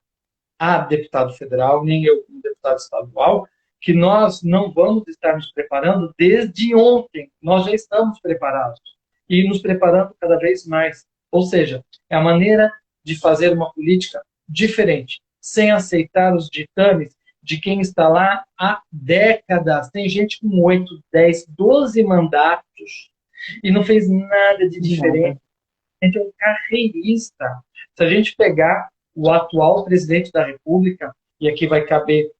a deputado federal, nem eu como deputado estadual, que nós não vamos estar nos preparando desde ontem. Nós já estamos preparados. e nos preparando cada vez mais. Ou seja, é a maneira de fazer uma política diferente, sem aceitar os ditames de quem está lá há décadas. Tem gente com 8, 10, 12 mandatos e não fez nada de diferente. Nada. A gente é um carreirista. Se a gente pegar o atual presidente da República, e aqui vai caber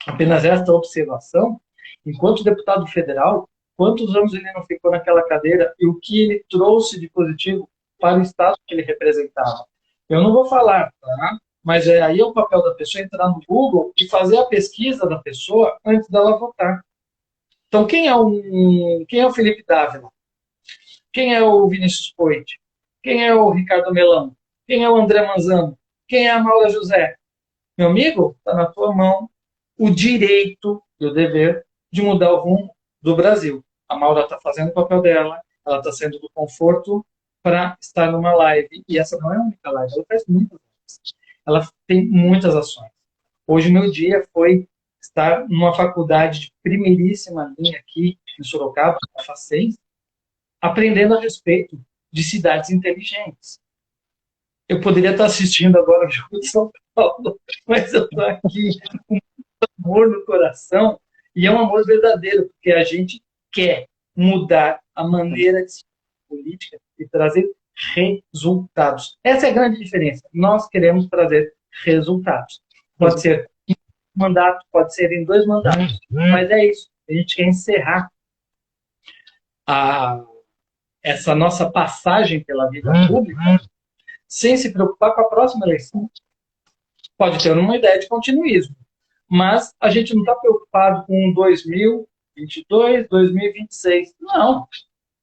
apenas esta observação, enquanto deputado federal, quantos anos ele não ficou naquela cadeira e o que ele trouxe de positivo para o estado que ele representava? Eu não vou falar, tá? Mas aí é o papel da pessoa entrar no Google e fazer a pesquisa da pessoa antes dela votar. Então, quem é o Felipe Dávila? Quem é o Vinícius Poit? Quem é o Ricardo Melão? Quem é o André Manzano? Quem é a Maura José? Meu amigo, está na tua mão o direito e o dever de mudar o rumo do Brasil. A Maura está fazendo o papel dela, ela está sendo do conforto para estar numa live. E essa não é a única live, ela faz muitas lives. Ela tem muitas ações. Hoje, meu dia foi estar numa faculdade de primeiríssima linha aqui em Sorocaba, a Facens, aprendendo a respeito de cidades inteligentes. Eu poderia estar assistindo agora o jogo de São Paulo, mas eu estou aqui com amor no coração e é um amor verdadeiro, porque a gente quer mudar a maneira de se política e trazer resultados. Essa é a grande diferença. Nós queremos trazer resultados. Pode ser em um mandato, pode ser em 2 mandatos, mas é isso. A gente quer encerrar a, essa nossa passagem pela vida pública sem se preocupar com a próxima eleição. Pode ter uma ideia de continuismo, mas a gente não está preocupado com 2022, 2026. Não,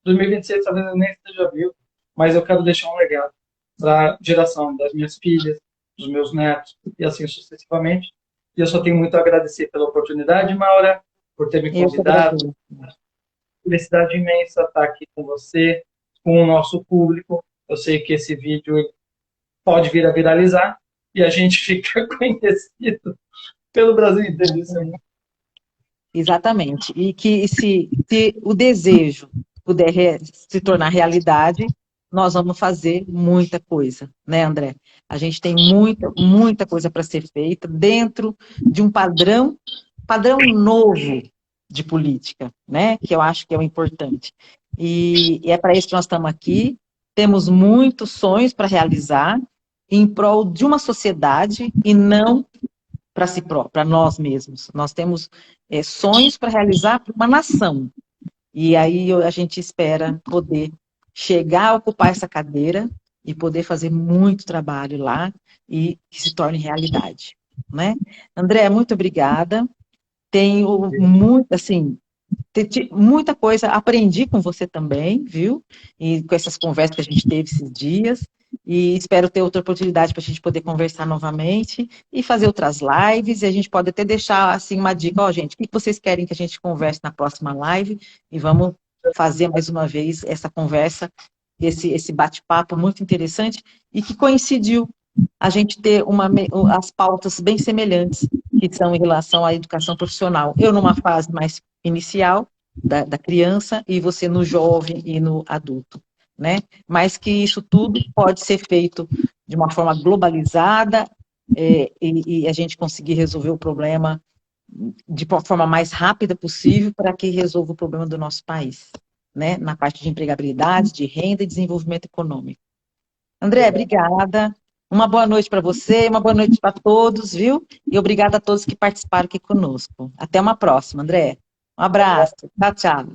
2026 talvez eu nem esteja vivo, mas eu quero deixar um legado para a geração das minhas filhas, dos meus netos e assim sucessivamente. E eu só tenho muito a agradecer pela oportunidade, Maura, por ter me Eu que convidado. agradeço. Felicidade imensa estar aqui com você, com o nosso público. Eu sei que esse vídeo pode vir a viralizar e a gente fica conhecido pelo Brasil inteiro. Isso é muito... Exatamente. E que se o desejo puder se tornar realidade, nós vamos fazer muita coisa, né, André? A gente tem muita, muita coisa para ser feita dentro de um padrão novo de política, né? Que eu acho que é o importante. E é para isso que nós estamos aqui. Temos muitos sonhos para realizar em prol de uma sociedade e não para si próprio, para nós mesmos. Nós temos sonhos para realizar para uma nação. E aí a gente espera poder chegar a ocupar essa cadeira e poder fazer muito trabalho lá e que se torne realidade, né? André, muito obrigada. Tenho muito, assim, muita coisa, aprendi com você também, viu? E com essas conversas que a gente teve esses dias. E espero ter outra oportunidade para a gente poder conversar novamente e fazer outras lives. E a gente pode até deixar assim uma dica, ó, gente, o que vocês querem que a gente converse na próxima live? E vamos fazer mais uma vez essa conversa, esse bate-papo muito interessante e que coincidiu a gente ter as pautas bem semelhantes, que são em relação à educação profissional. Eu numa fase mais inicial da criança e você no jovem e no adulto, né? Mas que isso tudo pode ser feito de uma forma globalizada e a gente conseguir resolver o problema de uma forma mais rápida possível para que resolva o problema do nosso país, né? Na parte de empregabilidade, de renda e desenvolvimento econômico. André, obrigada. Uma boa noite para você, uma boa noite para todos, viu? E obrigada a todos que participaram aqui conosco. Até uma próxima, André. Um abraço. Tchau, tchau.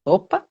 Opa!